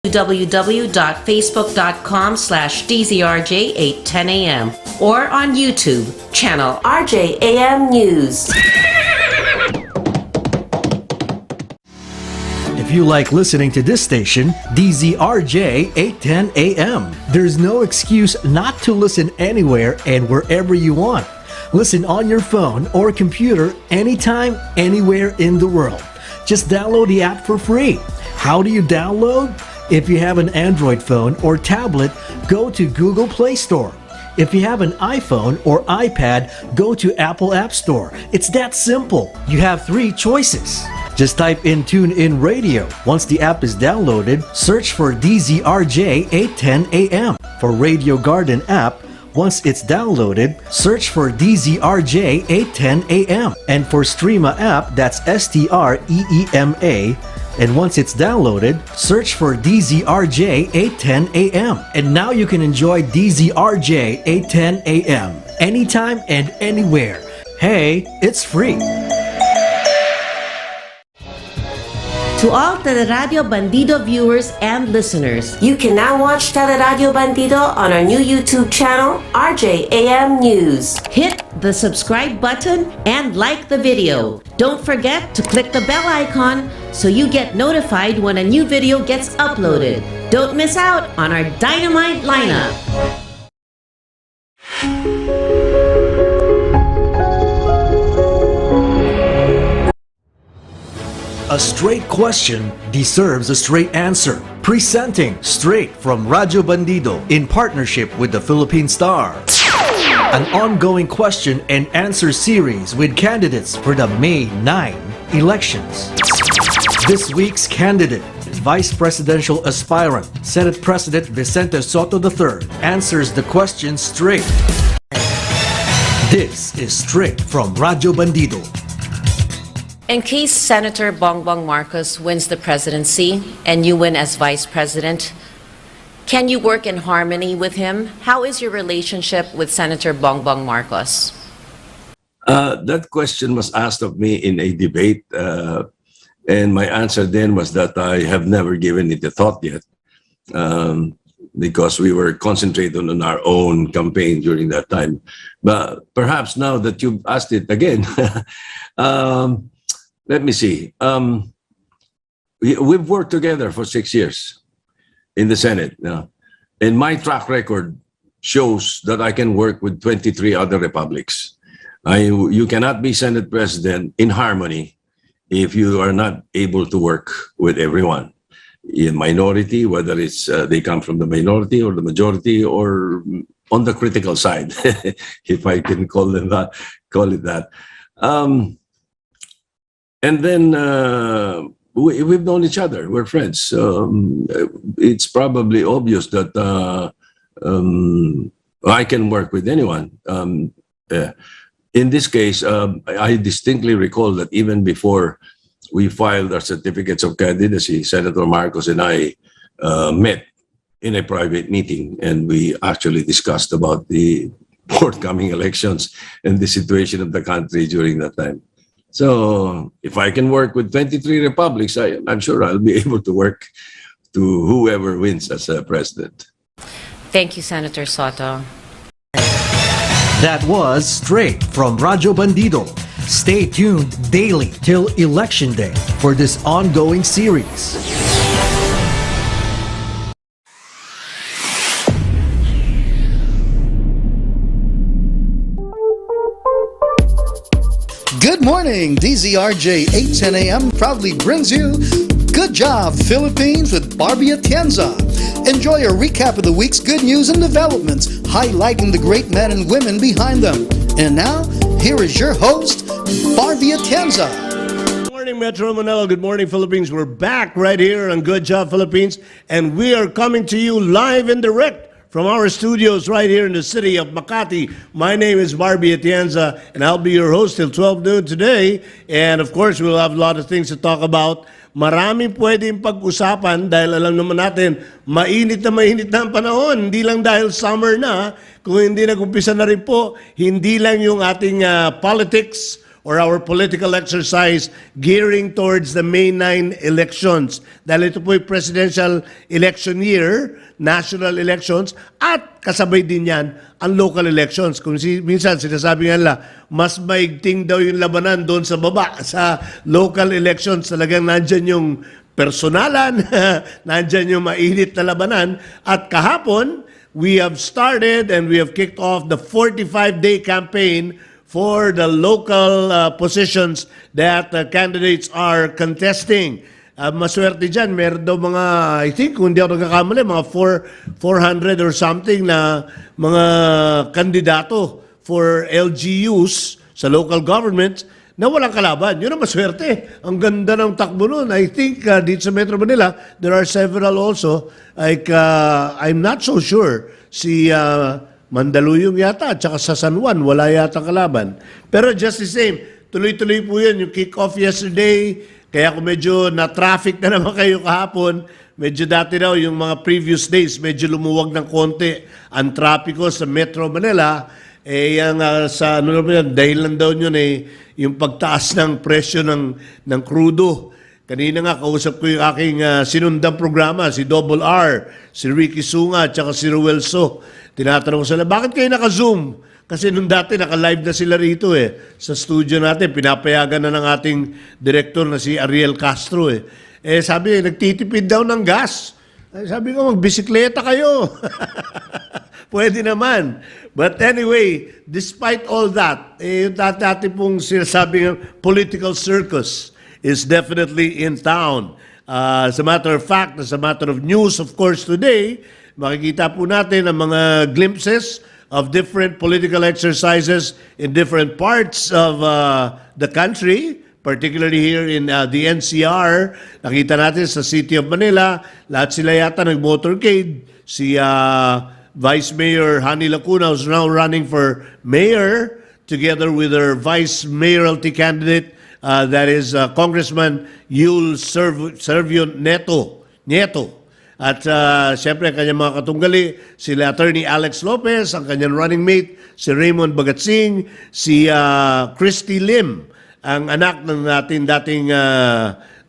www.facebook.com/DZRJ810AM or on YouTube, channel RJAM News. If you like listening to this station, DZRJ 810 AM, there's no excuse not to listen anywhere and wherever you want. Listen on your phone or computer anytime, anywhere in the world. Just download the app for free. How do you download? If you have an Android phone or tablet, go to Google Play Store. If you have an iPhone or iPad, go to Apple App Store. It's that simple. You have 3 choices. Just type in TuneIn Radio. Once the app is downloaded, search for DZRJ 810 AM. For Radio Garden app, once it's downloaded, search for DZRJ 810 AM. And for Streema app, that's STREEMA. And once it's downloaded, search for DZRJ 810 AM. And now you can enjoy DZRJ 810 AM anytime and anywhere. Hey, it's free. To all Teleradio Bandido viewers and listeners, you can now watch Teleradio Bandido on our new YouTube channel, RJAM News. Hit the subscribe button and like the video. Don't forget to click the bell icon so you get notified when a new video gets uploaded. Don't miss out on our dynamite lineup. A straight question deserves a straight answer. Presenting straight from Radyo Bandido in partnership with the Philippine Star. An ongoing question and answer series with candidates for the May 9 elections. This week's candidate, Vice Presidential aspirant, Senate President Vicente Soto III, answers the question straight. This is straight from Radyo Bandido. In case Senator Bongbong Marcos wins the presidency and you win as vice president, can you work in harmony with him? How is your relationship with Senator Bongbong Marcos? That question was asked of me in a debate, and my answer then was that I have never given it a thought yet, because we were concentrated on our own campaign during that time. But perhaps now that you've asked it again, let me see. We've worked together for 6 years in the Senate. And my track record shows that I can work with 23 other republics. You cannot be Senate President in harmony if you are not able to work with everyone. In minority, whether it's they come from the minority or the majority or on the critical side, if I can call it that. And then we've known each other. We're friends. It's probably obvious that I can work with anyone. In this case, I distinctly recall that even before we filed our certificates of candidacy, Senator Marcos and I met in a private meeting, and we actually discussed about the forthcoming elections and the situation of the country during that time. So if I can work with 23 republics, I'm sure I'll be able to work to whoever wins as president. Thank you, Senator Soto. That was straight from Radyo Bandido. Stay tuned daily till Election Day for this ongoing series. Good morning, DZRJ 810 AM proudly brings you Good Job Philippines with Barbie Atienza. Enjoy a recap of the week's good news and developments, highlighting the great men and women behind them. And now, here is your host, Barbie Atienza. Good morning, Metro Manila. Good morning, Philippines. We're back right here on Good Job Philippines, and we are coming to you live and direct from our studios right here in the city of Makati. My name is Barbie Atienza, and I'll be your host till 12 noon today. And of course, we'll have a lot of things to talk about. Maraming pwedeng pag-usapan dahil alam naman natin, mainit na ang panahon. Hindi lang dahil summer na, kung hindi nag-umpisa na rin po, hindi lang yung ating politics or our political exercise gearing towards the May 9 elections. Dahil ito po yung presidential election year, national elections, at kasabay din yan ang local elections. Kung minsan sinasabi nga nila, mas maigting daw yung labanan doon sa baba, sa local elections. Talagang nandyan yung personalan, nandyan yung mainit na labanan. At kahapon, we have started and we have kicked off the 45-day campaign for the local positions that candidates are contesting. Maswerte dyan, meron daw mga, I think, kung hindi ako nagkakamali, mga 400 or something na mga kandidato for LGUs sa local governments na walang kalaban. Yun ang maswerte. Ang ganda ng takbo nun. I think dito sa Metro Manila, there are several also. Like, I'm not so sure. Si Mandaluyong yata, at saka sa San Juan, wala yata kalaban. Pero just the same, tuloy-tuloy po yun. Yung kick-off yesterday, kaya kung medyo na-traffic na naman kayo kahapon, medyo dati daw yung mga previous days, medyo lumuwag ng konti ang trapiko sa Metro Manila. Yung sa ano naman yan, dahil lang daw yun yung pagtaas ng presyo ng crudo. Kanina nga, kausap ko yung aking sinundang programa, si Double R, si Ricky Sunga, at saka si Ruelso. Tinatanong ko sila, bakit kayo naka-Zoom? Kasi nung dati, naka-live na sila rito sa studio natin. Pinapayagan na ng ating director na si Ariel Castro sabi, nagtitipid daw ng gas. Sabi ko, magbisikleta kayo. Pwede naman. But anyway, despite all that, yung dati pong sinasabing political circus is definitely in town. As a matter of fact, as a matter of news, of course, today, makikita po natin ang mga glimpses of different political exercises in different parts of the country, particularly here in the NCR. Nakita natin sa City of Manila, lahat sila yata nag-motorcade. Si Vice Mayor Hani Lacuna, who's now running for mayor, together with her vice mayoralty candidate, that is Congressman Yul Servio Nieto. At siyempre, kanyang mga katunggali, sila Attorney Alex Lopez, ang kanyang running mate, si Raymond Bagatsing, si Christy Lim, ang anak ng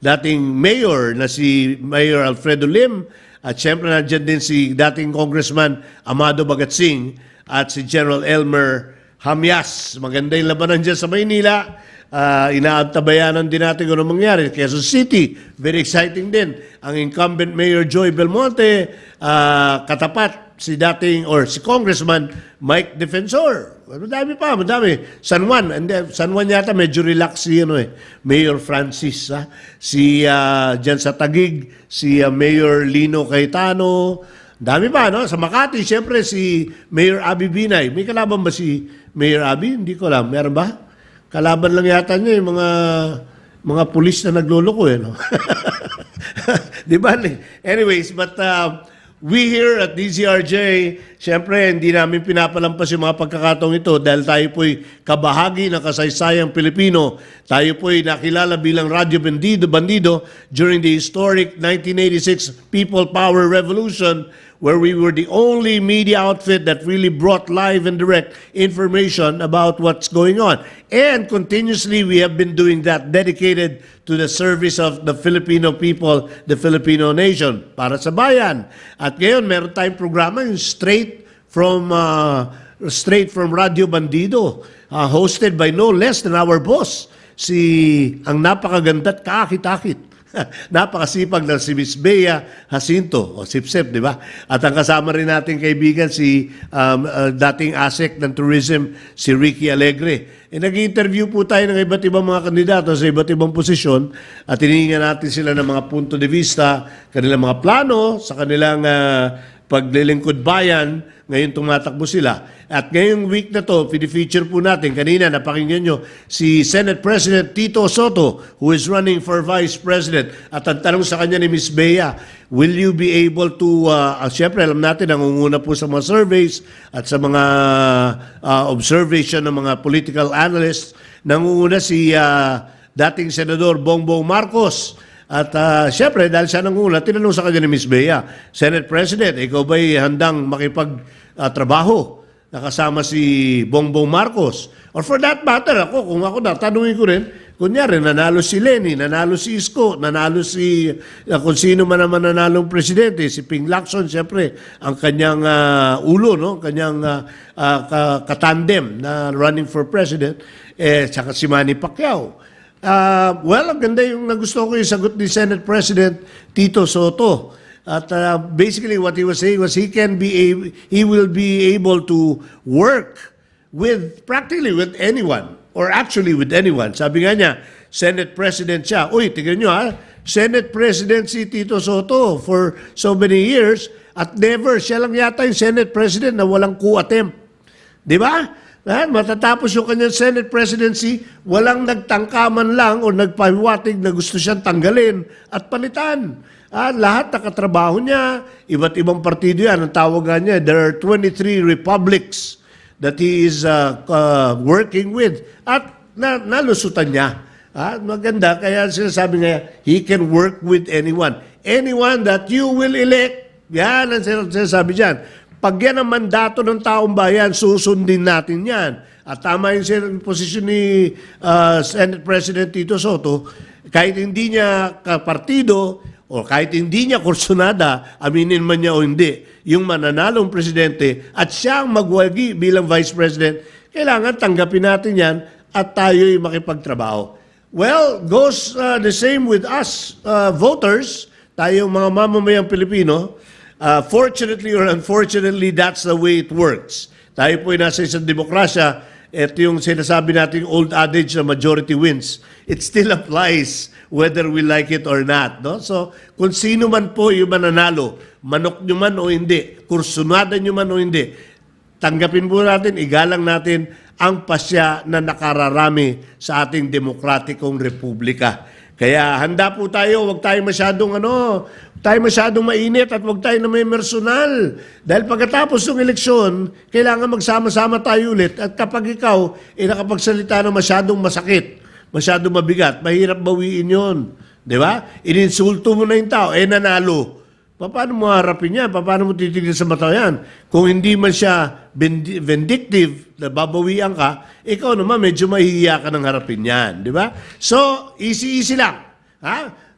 dating mayor na si Mayor Alfredo Lim, at siyempre nandiyan din si dating Congressman Amado Bagatsing at si General Elmer Hamyas. Maganda yung labanan dyan sa Maynila. Inaantabayanan din natin kung ano mangyari. Quezon City, very exciting din. Ang incumbent Mayor Joy Belmonte, katapat si Congressman Mike Defensor. Madami. San Juan yata medyo relax si Mayor Francis. Si dyan sa Taguig, si Mayor Lino Cayetano. Dami pa, no? Sa Makati, siyempre si Mayor Abby Binay. May kalaban ba si Mayor Abby? Hindi ko alam. Meron ba? Kalaban lang yata niya yung mga pulis na nagluloko no? Di ba? Anyways, but we here at DZRJ, siyempre hindi namin pinapalampas yung mga pagkakataong ito dahil tayo po'y kabahagi ng kasaysayang Pilipino. Tayo po'y nakilala bilang Radyo Bandido during the historic 1986 People Power Revolution, where we were the only media outfit that really brought live and direct information about what's going on. And continuously, we have been doing that, dedicated to the service of the Filipino people, the Filipino nation, para sa bayan. At ngayon, meron tayong programa yung straight from Radio Bandido, hosted by no less than our boss, ang napakaganda't kaakit-akit. Napakasipag na si Miss Bea Jacinto, o Sipsep, di ba? At ang kasama rin nating kaibigan si dating ASEC ng Tourism, si Ricky Alegre. Nag-interview po tayo ng iba't ibang mga kandidato sa iba't ibang posisyon at hinihingan natin sila ng mga punto de vista, kanilang mga plano, sa kanilang paglilingkod bayan, ngayon tumatakbo sila. At ngayong week na to, feature po natin, kanina napakinggan nyo, si Senate President Tito Soto, who is running for Vice President. At ang tanong sa kanya ni Ms. Bea, will you be able to, siyempre alam natin, nangunguna po sa mga surveys at sa mga observation ng mga political analysts, nangunguna si dating Senador Bongbong Marcos. At siyempre, dahil siya nangunguna, tinanong sa kanya ni Ms. Bea, Senate President, ikaw ba'y handang makipagtrabaho nakasama si Bongbong Marcos. Or for that matter, kung ako tatanungin ko rin, kunyari, nanalo si Lenny, nanalo si Isko, nanalo si, kung sino man naman nanalong presidente, si Ping Lacson, siyempre, ang kanyang ulo, no? Kanyang katandem na running for president, saka si Manny Pacquiao. Well, ang ganda yung nagusto ko yung sagot ni Senate President Tito Soto. At basically what he was saying was he will be able to work with practically with anyone or actually with anyone. Sabi nga niya, Senate President siya. Uy, tingnan nyo Senate President si Tito Soto for so many years at never, siya lang yata yung Senate President na walang coup attempt. Di ba? Matatapos yung kanyang Senate presidency, walang nagtangkaman lang o nagpahiwatig na gusto siyang tanggalin at palitan. Lahat nakatrabaho niya, iba't ibang partido yan. Ang tawagan niya, there are 23 republics that he is working with. At nalusutan niya. Maganda, kaya sinasabi niya, he can work with anyone. Anyone that you will elect. Yan ang sinasabi dyan. Pag yan ang mandato ng taong bayan, susundin natin yan. At tama yung posisyon ni Senate President Tito Soto, kahit hindi niya kapartido o kahit hindi niya kursunada, aminin man niya o hindi, yung mananalong presidente at siyang magwagi bilang Vice President, kailangan tanggapin natin yan at tayo'y makipagtrabaho. Well, goes the same with us voters, tayong mga mamamayang Pilipino. Fortunately or unfortunately, that's the way it works. Tayo po'y nasa isang demokrasya. Ito yung sinasabi nating old adage na majority wins. It still applies whether we like it or not. No? So, kung sino man po yung mananalo, manok nyo man o hindi, kursunada nyo man o hindi, tanggapin po natin, igalang natin ang pasya na nakararami sa ating demokratikong republika. Kaya handa po tayo, huwag tayo masyadong mainit at huwag tayo na may personal. Dahil pagkatapos ng eleksyon, kailangan magsama-sama tayo ulit. At kapag ikaw nakapagsalita na masyadong masakit, masyadong mabigat, mahirap bawiin yon, di ba? Ininsulto mo na yung tao, nanalo. Paano mo harapin yan? Paano mo titignan sa mata yan? Kung hindi man siya vindictive, na babawian ka, ikaw naman medyo mahihiya ka ng harapin yan. Di ba? So, easy lang.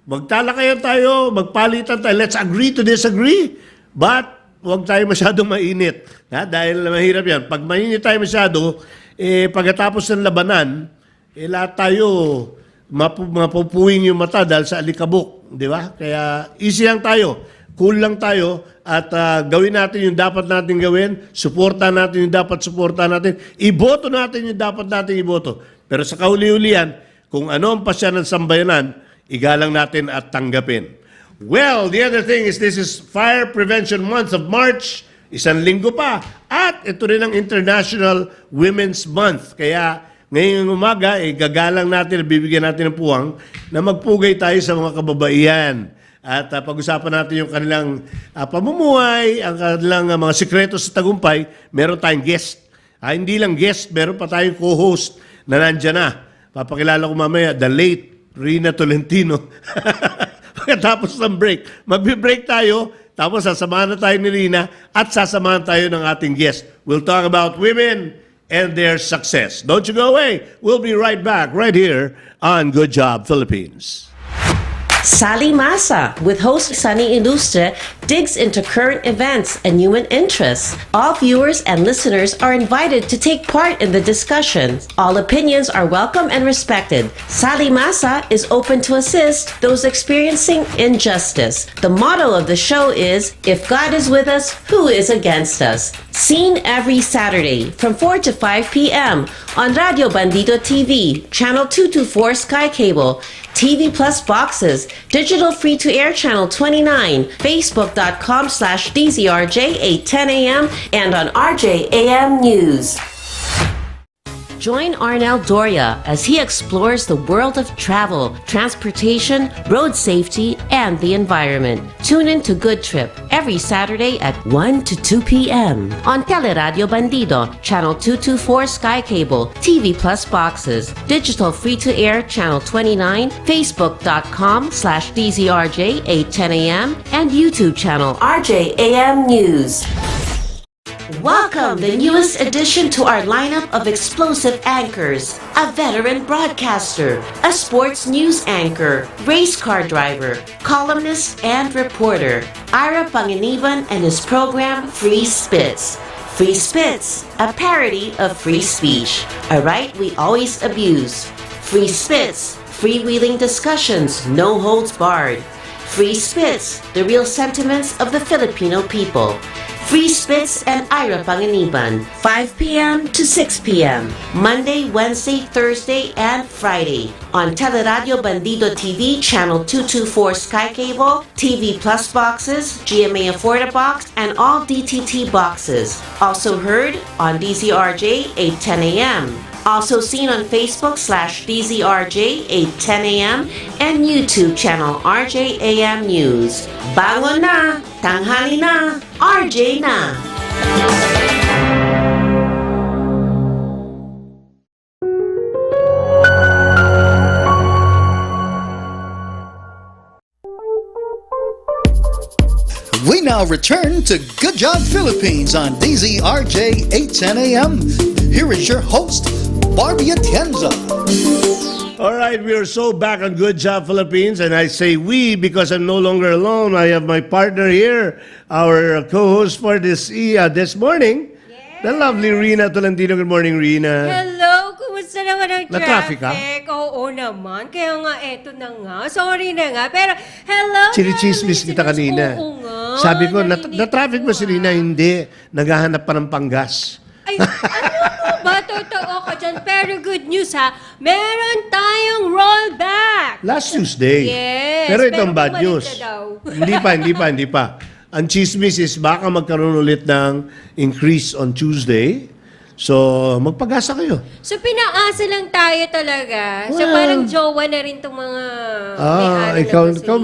Magtalakayan tayo, magpalitan tayo. Let's agree to disagree. But, huwag tayo masyadong mainit. Dahil mahirap yan. Pag mainit tayo masyado, pagkatapos ng labanan, lahat tayo mapupuwing yung mata dahil sa alikabok. Di ba? Kaya, easy lang tayo. Cool lang tayo at gawin natin yung dapat natin gawin, suportahan natin yung dapat suportahan natin, iboto natin yung dapat natin iboto. Pero sa kauli-ulian, kung ano ang pasya ng sambayanan, igalang natin at tanggapin. Well, the other thing is this is Fire Prevention Month of March, isang linggo pa, at ito rin ang International Women's Month. Kaya ngayong umaga, gagalang natin, bibigyan natin ng puwang na magpugay tayo sa mga kababaihan. At pag-usapan natin yung kanilang pamumuhay, ang kanilang mga sikreto sa tagumpay. Meron tayong guest. Hindi lang guest, meron pa tayong co-host na nandyan na. Papakilala ko mamaya, the late Reenah Tolentino. Pagkatapos ng break, magbe-break tayo, tapos sasamahan na tayo ni Reenah at sasamahan tayo ng ating guest. We'll talk about women and their success. Don't you go away. We'll be right back right here on Good Job Philippines. Sally Masa, with host Sunny Ilustre, digs into current events and human interests. All viewers and listeners are invited to take part in the discussion. All opinions are welcome and respected. Sally Masa is open to assist those experiencing injustice. The motto of the show is, if God is with us, who is against us? Seen every Saturday from 4 to 5 p.m. on Radio Bandido TV, Channel 224 Sky Cable, TV Plus boxes, digital free-to-air channel 29, facebook.com/DZRJ 810 AM, and on RJAM News. Join Arnel Doria as he explores the world of travel, transportation, road safety, and the environment. Tune in to Good Trip every Saturday at 1 to 2 p.m. on Teleradio Bandido, Channel 224 Sky Cable, TV Plus boxes, digital free-to-air Channel 29, facebook.com/DZRJ 810 AM, and YouTube channel RJAM News. Welcome the newest addition to our lineup of explosive anchors. A veteran broadcaster, a sports news anchor, race car driver, columnist, and reporter. Ira Panginiban and his program Free Spits. Free Spits, a parody of free speech, a right we always abuse. Free Spits, freewheeling discussions, no holds barred. Free Spits, the real sentiments of the Filipino people. Free Spits and Ira Panginiban, 5 p.m. to 6 p.m. Monday, Wednesday, Thursday, and Friday on Teleradio Bandido TV, Channel 224 Sky Cable, TV Plus boxes, GMA Afforda box, and all DTT boxes. Also heard on DZRJ 8:10 a.m. Also seen on Facebook /DZRJ 8:10 a.m. and YouTube channel RJAM News. Bangon na! Tanghali na! RJ na! We now return to Good Job Philippines on DZRJ 8:10 a.m. Here is your host, Barbie Atienza. All right, we are so back on Good Job Philippines, and I say we because I'm no longer alone. I have my partner here, our co-host for this morning, the lovely Reenah Tolentino. Good morning, Reenah. Hello, kumusta naman ang Na-traffic traffic? Oo naman, kaya nga eto na nga. Sorry na nga, pero hello. Chinichismis kita kanina. Oo nga. Sabi ko, narinig na-traffic ko mo si Reenah? Hindi. Naghahanap pa ng panggas. Ay, ano ba? Totoo ka dyan. Pero good news ha, meron tayong rollback. Last Tuesday. Yes. Pero itong bad bumalik news. na daw. Hindi pa. Ang chismis is baka magkaroon ulit ng increase on Tuesday. So, magpag-asa kayo. So, pinaasa lang tayo talaga. So, Well, parang jowa na rin itong mga may-ari ikaw, na ikaw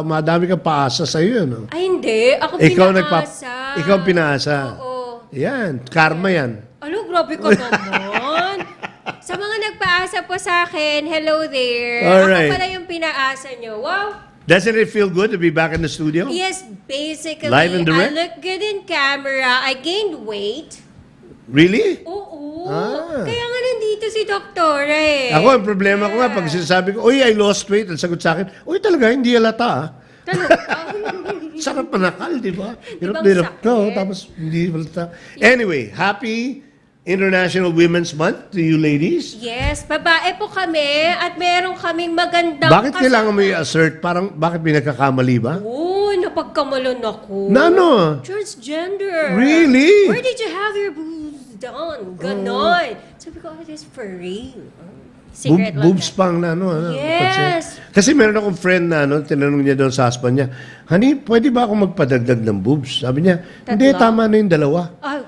madami kang paasa sa iyo, no? Ay, hindi. Ako pinaasa. Ikaw ang pinaasa. Oo. Yan, karma yan. Ano, grabe ka naman. Sa mga nagpaasa po sa akin, hello there. Alright. Ako pala yung pinaasa nyo. Wow. Doesn't it feel good to be back in the studio? Yes, basically, Live and direct? I look good in camera. I gained weight. Really? Oo. Ah. Kaya nga nandito si Doktora eh. Ako, ang problema ko nga, pag sinasabi ko, uy, I lost weight, ang sagot sa akin, uy, talaga, hindi halata, ah. Sarap manakal, di ba? Hirap ka, tapos hindi halata. Anyway, happy International Women's Month to you ladies. Yes, babae po kami at meron kaming magandang Bakit kailangan mo i-assert? Parang, bakit may nagkakamali ba? Oo, napagkamalan ako. Na ano? Transgender. Really? Where did you have your boobs done? Ganon. Sabi ko, it is for real. Secret lang Boobs yan. pang na ano. Yes. Kasi meron akong friend na tinanong niya doon sa husband niya, honey, pwede ba ako magpadagdag ng boobs? Sabi niya, hindi, Tatlo? tama na yung dalawa. Oh.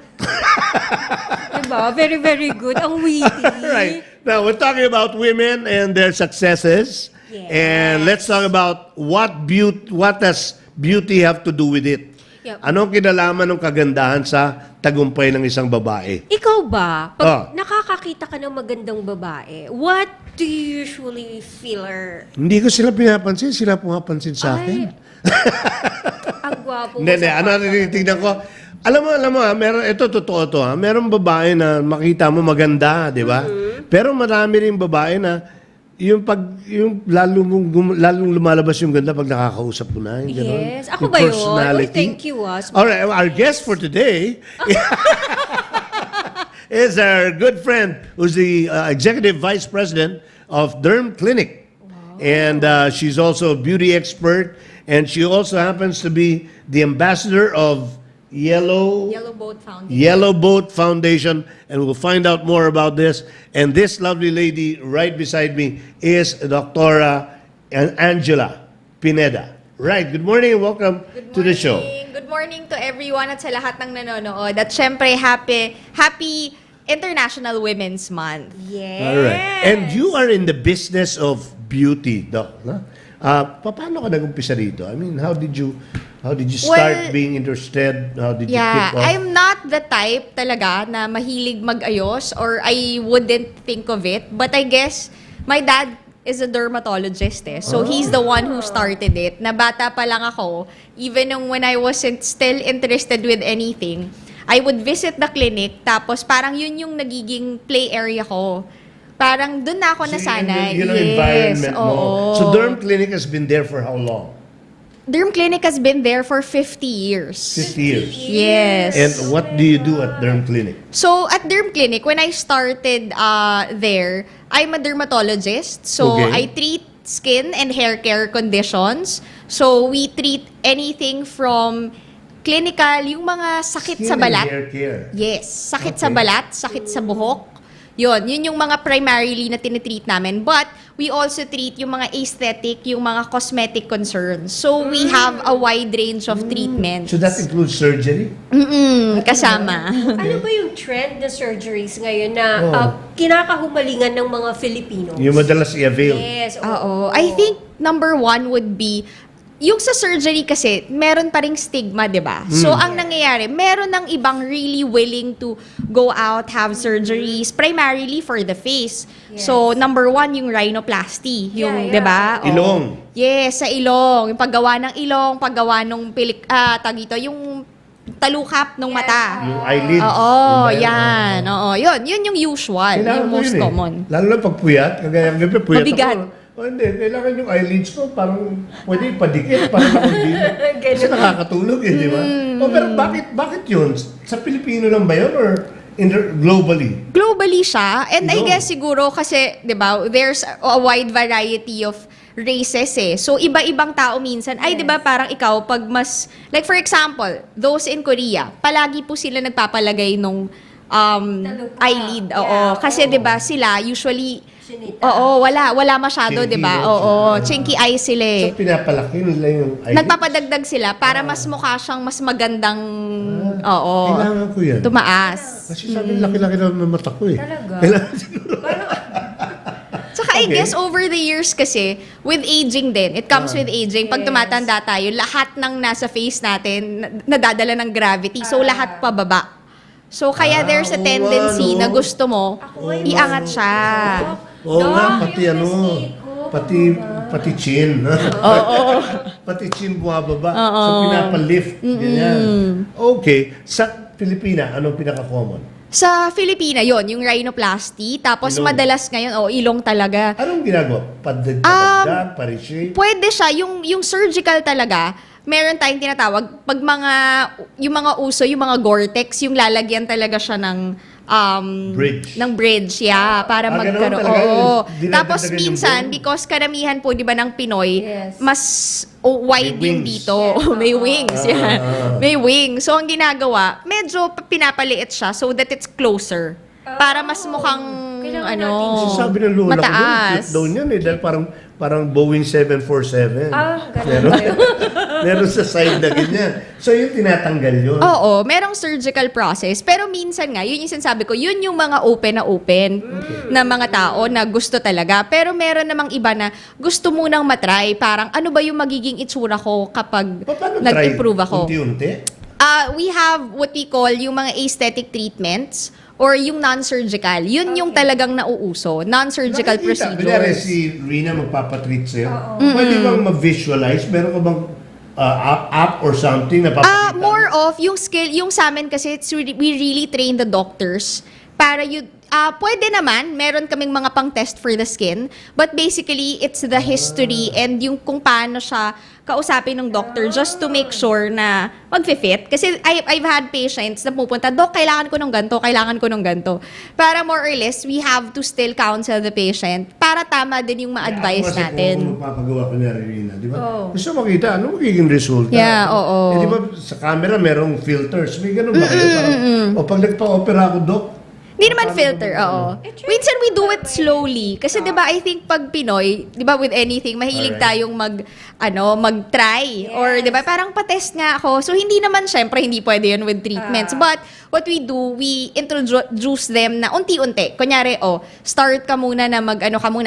Diba? Very, very good. Ang witty. Right. Now, we're talking about women and their successes. Yes. And let's talk about what does beauty have to do with it? Yep. Anong kinalaman ng kagandahan sa tagumpay ng isang babae? Ikaw ba, pag Oh. nakakakita ka ng magandang babae, what do you usually feel her? Hindi ko sila pinapansin, sila pumapansin sa akin. Ang gwapo mo Hindi, sa ano tinitignan ko? Alam mo, ito totoo to ha. Meron babae na makita mo maganda, di ba? Pero marami rin babae na yung lalong lumalabas yung ganda pag nakakausap mo na. Yung ganon. Yes. Ako Yung ba yun? personality. Uy, thank you. Alright, our guest for today is our good friend who's the Executive Vice President of Derm Clinic. Wow. And she's also a beauty expert. And she also happens to be the ambassador of Yellow Boat Foundation, and we'll find out more about this. And this lovely lady right beside me is Dr. Angela Pineda. Right, good morning and welcome to the show. Good morning to everyone at sa lahat ng nanonood. At syempre, happy International Women's Month. Yes. All right. And you are in the business of beauty, Doc. No? Paano ka nag-umpisa dito? I mean, how did you start being interested? How did you pick up? I'm not the type talaga na mahilig mag-ayos or I wouldn't think of it. But I guess my dad is a dermatologist eh. So he's the one who started it. Na bata pa lang ako, even when I wasn't still interested with anything, I would visit the clinic, tapos parang yun yung nagiging play area ko. Parang doon na ako nasanay. Yun ang environment mo. oo. So derm clinic has been there for how long? Derm clinic has been there for 50 years. 50 years. Yes. And what do you do at derm clinic? So, at Derm Clinic, when I started there, I'm a dermatologist. So, Okay. I treat skin and hair care conditions. So, we treat anything from clinical, yung mga sakit Skin sa and balat. hair care. Yes, sakit Okay. sa balat, sakit sa buhok. Yun yung mga primarily na tinitreat namin. But, we also treat yung mga aesthetic, yung mga cosmetic concerns. So, we have a wide range of treatments. So that includes surgery? Kasama. Ano ba yung trend na surgeries ngayon na Oh. kinakahumalingan ng mga Filipinos? Yung madalas i-avail. Yes. Oo. I think number one would be, yung sa surgery kasi, meron pa ring stigma, di ba? So, ang nangyayari, meron ng ibang really willing to go out, have surgeries, primarily for the face. Yes. So, number one, yung rhinoplasty. Yung, Yeah, di ba? Oo. Ilong. Yes, sa ilong. Yung paggawa ng ilong, paggawa ng yung talukap ng mata. Yung eyelids. Oo, Yung ba yan. Oo, yun yung usual. Kailangan Yung ko most yun common. Lalo na pag puyat, kagaya ng gabi, puyat Mabigat. ako. Hindi, kailangan yung eyelids ko, parang pwede ipadikit, parang ako din. Kasi nakakatulog di ba? Pero bakit yun? Sa Pilipino lang ba yun or globally? Globally siya. And I Yun. guess siguro kasi, di ba, there's a wide variety of races eh. So, iba-ibang tao minsan. Ay, di ba, parang ikaw, pag mas, like for example, those in Korea, palagi po sila nagpapalagay nung eyelid. Oo. Yeah, Kasi, di ba, sila usually, Sinita. wala masyado, Chinky, di ba? no? Oo. Chinky eyes sila eh. So pinapalaki nila yung eyelids? Nagpapadagdag sila para mas mukha siyang mas magandang, Kailangan ko yan. tumaas. Kasi sabi, laki-laki na ng mata ko eh. Talaga? Kailangan siguro. Saka I Okay. guess over the years kasi, with aging din, it comes with aging. Pag Yes. tumatanda tayo, lahat ng nasa face natin, nadadala ng gravity. So, lahat pababa. So, kaya there's a oo tendency nga, no? na gusto mo, ngayon, iangat siya. Oo nga, Dok, pati yung ano, mistake ko, pati chin. Oo. Pati chin bumababa. So pinapalift. Ganyan. Okay. Sa Pilipina, anong pinaka-common? Sa Filipina, yon yung rhinoplasty. Tapos, Ilong. madalas ngayon, ilong talaga. Anong ginagawa? Padagdag, parishape? Pwede siya, yung surgical talaga, meron tayong tinatawag, pag yung mga uso, yung mga Gore-Tex, yung lalagyan talaga siya ng Bridge. ng bridge, yeah, para ganun magkaroon. talaga yun. Oo. Dinadagdagan Tapos yung minsan, bone. because karamihan po, di ba, ng Pinoy, Yes. mas wide May yung wings. dito. May wings, yan. May wings. So, ang ginagawa, medyo pinapaliit siya so that it's closer. Para mas mukhang, Kailangan Kasi sabi ng lola ko doon, mataas. cute daw niyan eh. Dahil parang Boeing 747. ganun ba yun? Meron sa side na ganyan. So yun, tinatanggal yun. Oo, merong surgical process. Pero minsan nga, yun yung sinasabi ko, yun yung mga open na mga tao na gusto talaga. Pero meron namang iba na gusto munang matry. Parang ano ba yung magiging itsura ko kapag Paano nag-improve try? ako? Unti-unti? We have what we call yung mga aesthetic treatments or yung non-surgical. Yun yung talagang nauuso. Non-surgical Kunyari procedures. si Reenah magpapatrick sa'yo. Pwede bang ma-visualize? Meron ka bang app or something na papakita? More of yung skill, yung sa amin kasi we really train the doctors para pwede naman, meron kaming mga pang-test for the skin, but basically, it's the history and yung kung paano siya kausapin ng doctor just to make sure na mag-fit. Kasi I've had patients na pupunta, Dok, kailangan ko ng ganito. Para more or less, we have to still counsel the patient para tama din yung ma-advise Ako kasi natin. kung magpapagawa ko niya, Reenah, di ba? Oo. Gusto makita, ano magiging resulta? Yeah, oo. Eh, di ba sa camera merong filters? May ganun ba kayo? Parang, o pag nagpa-opera ako, Dok, Hindi naman filter, oo. Minsan we do it slowly. Kasi 'di ba I think pag Pinoy, 'di ba with anything, mahilig tayong mag-try or 'di ba parang pa-test nga ako. So hindi naman syempre hindi pwede 'yun with treatments. But what we do, we introduce them na unti-unti. Kunyari, start ka muna na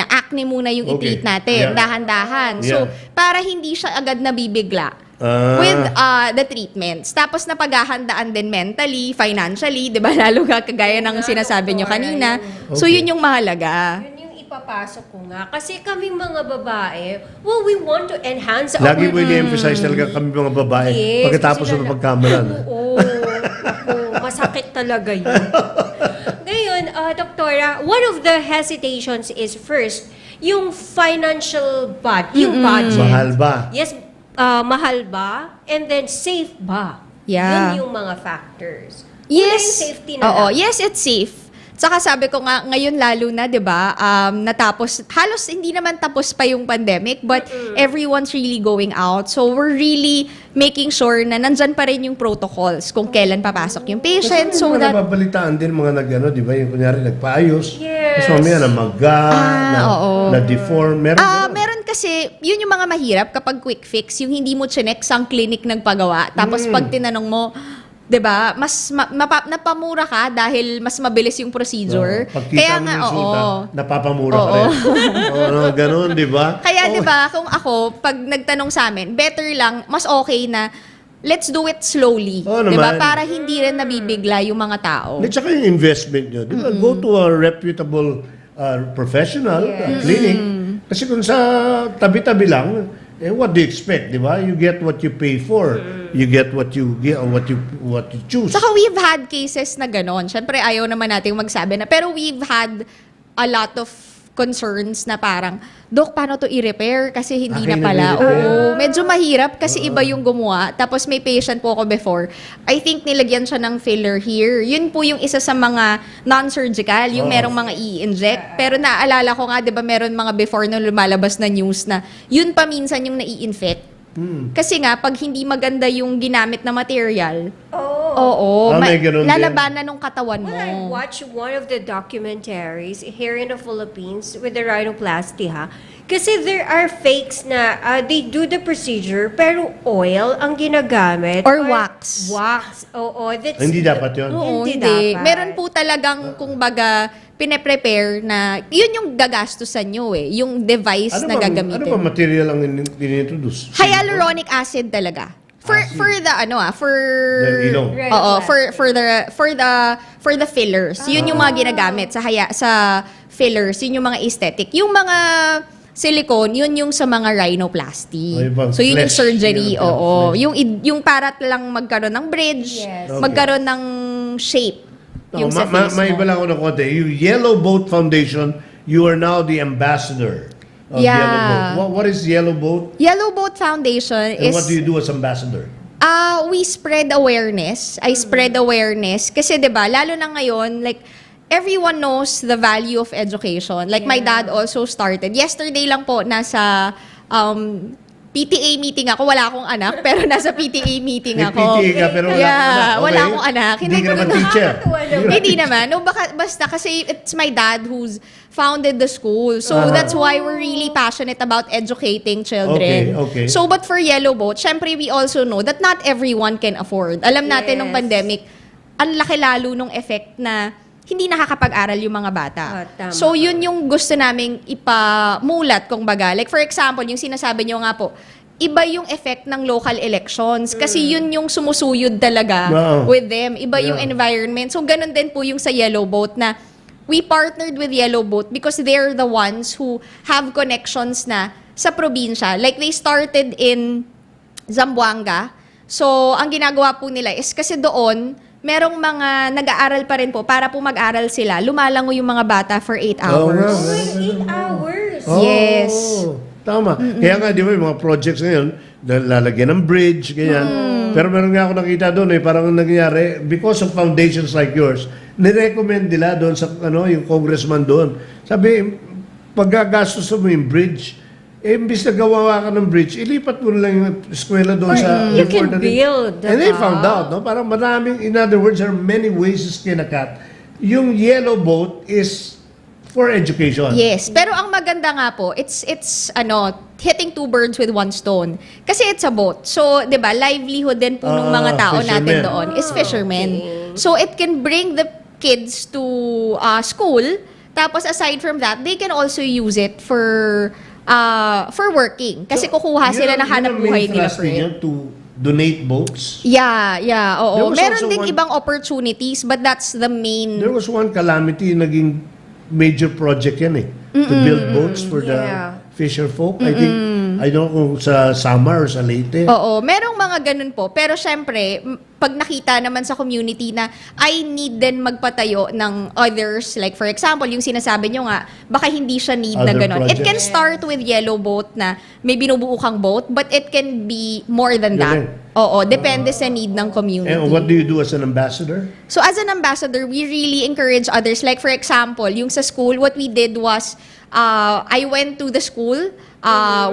acne muna yung Okay. i-treat natin, Yeah. dahan-dahan. So Yeah. para hindi siya agad nabibigla. With the treatments. Tapos napaghahandaan din mentally, financially, 'di ba? Lalo nga kagaya ng sinasabi nyo kanina. So Okay. yun yung mahalaga. Yun yung ipapasok ko nga. Kasi kaming mga babae, well, we want to enhance lagi our... mo i-emphasize talaga kami mga babae Yes, pagkatapos kasi ng pagkamera. Oo. masakit talaga yun. Ngayon, Doktora, one of the hesitations is first, yung financial yung budget. Mahal ba? Yes, mahal ba? And then, safe ba? Yeah. Yun yung mga factors. Yes. Una yung safety na Oo, lang. yes, it's safe. Tsaka sabi ko nga, ngayon lalo na, di ba, natapos, halos hindi naman tapos pa yung pandemic, but everyone's really going out. So, we're really making sure na nandyan pa rin yung protocols kung kailan papasok yung patient. Kasi So mga that, nababalitaan din mga di ba? Yung kunyari nagpaayos. Yes. Tapos mamaya oo. na-deform. Meron ganun. meron kasi, yun yung mga mahirap kapag quick fix, yung hindi mo chinek sang clinic nagpagawa. Tapos pag tinanong mo, 'di ba? Mas napamura ka dahil mas mabilis yung procedure. Pagkita Kaya mo nga, ng resulta, oo. napapamura ka rin. Ganun, di ba? Kaya 'di ba, kung ako pag nagtanong sa amin, better lang, mas okay na let's do it slowly, Oo 'di ba? naman. Para hindi rin nabibigla yung mga tao. At saka yung investment nyo. Di ba? Go to a reputable professional clinic. Kasi kung sa tabi-tabi lang, what do you expect, di ba? You get what you pay for. You get what you get, what you choose. Saka we've had cases na ganon. Siyempre, ayaw naman natin magsabi na. Pero we've had a lot of concerns na parang, Dok, paano to i-repair? Kasi hindi na Kayo pala. nag-repair. Oo, medyo mahirap kasi iba yung gumawa. Tapos may patient po ako before. I think nilagyan siya ng filler here. Yun po yung isa sa mga non-surgical, yung merong mga i-inject. Pero naalala ko nga, di ba, meron mga before na lumalabas na news na yun pa minsan yung nai-infect. Kasi nga, pag hindi maganda yung ginamit na material, may ganun din. lalabanan ng katawan mo. Well, I watched one of the documentaries here in the Philippines with the rhinoplasty, ha? Kasi there are fakes na they do the procedure pero oil ang ginagamit. Or wax. Wax, oo. That's, Hindi dapat yun. Oo, Hindi hindi. dapat. Meron po talagang, kumbaga, pine-prepare na, yun yung gagastusan nyo yung device na gagamitin. Ano ba material ang in-introduce? Hyaluronic acid talaga. For the The ilong. Red Oo, flag. for the fillers. Yun yung mga ginagamit sa fillers, yun yung mga aesthetic. Yung mga silicone, yun yung sa mga rhinoplasty. Oh, ibang So yun yung flesh, surgery, yun, oo. flesh. Yung para lang magkaroon ng bridge, Yes. Okay. magkaroon ng shape. Yung sa face May iba mo. lang ako ng konti. Yung Yellow Boat Foundation, you are now the ambassador of Yeah. Yellow Boat. What is Yellow Boat? Yellow Boat Foundation And is what do you do as ambassador? we spread awareness. I spread awareness kasi 'di ba, lalo na ngayon, like everyone knows the value of education. Like my dad also started. Yesterday lang po nasa PTA meeting ako. Wala akong anak, pero nasa PTA meeting May ako. PTA ka, pero wala kang anak. Okay. Wala akong anak. Hindi ka naman teacher. Hindi naman. No, basta kasi it's my dad who's founded the school. So that's why we're really passionate about educating children. Okay. So but for Yellow Boat, syempre we also know that not everyone can afford. Alam natin nung Yes. pandemic, ang laki lalo nung effect na hindi nakakapag-aral yung mga bata. Tama. So yun yung gusto naming ipamulat kung baga. Like for example, yung sinasabi nyo nga po, iba yung effect ng local elections kasi yun yung sumusuyod talaga Wow. with them. Iba yung environment. So ganun din po yung sa Yellow Boat na we partnered with Yellow Boat because they're the ones who have connections na sa probinsya. Like they started in Zamboanga. So ang ginagawa po nila is kasi doon merong mga nag-aaral pa rin po para po mag-aral sila. Lumalango yung mga bata for 8 hours. Oo nga. 8 hours. Yes. Tama. Kaya nga, di ba, yung mga projects ngayon, lalagyan ng bridge, ganyan. Pero meron nga ako nakita doon, parang nangyayari, because of foundations like yours, nirecommend nila doon sa, yung congressman doon. Sabi, paggagastos mo yung bridge, imbis na gawa ka ng bridge, ilipat mo na lang yung eskwela doon sa... you before can the- build, And they diba? found out, parang maraming, in other words, there are many ways to skin a cat. Yung Yellow Boat is for education. Yes, pero ang maganda nga po, it's hitting two birds with one stone. Kasi it's a boat. So, 'di ba, livelihood din po ng mga tao natin fishermen. doon is fishermen. So, it can bring the kids to school. Tapos aside from that, they can also use it for working. Kasi kukuha sila ng hanap buhay nila for it. To donate boats. Yeah, There oo. was Meron also ding one- ibang opportunities, but that's the main... There was one calamity, naging major project yan to build boats for the Yeah. fisher folk. I think I don't know kung sa Samar or sa Leyte. Oo, merong mga ganun po. Pero syempre, pag nakita naman sa community na I need din magpatayo ng others, like for example, yung sinasabi nyo nga, baka hindi siya need na Other ganun. It can projects. start with yellow boat na may binubuo kang boat, but it can be more than that. Galing. Oo, depende sa need ng community. And what do you do as an ambassador? So as an ambassador, we really encourage others. Like for example, yung sa school, what we did was, I went to the school,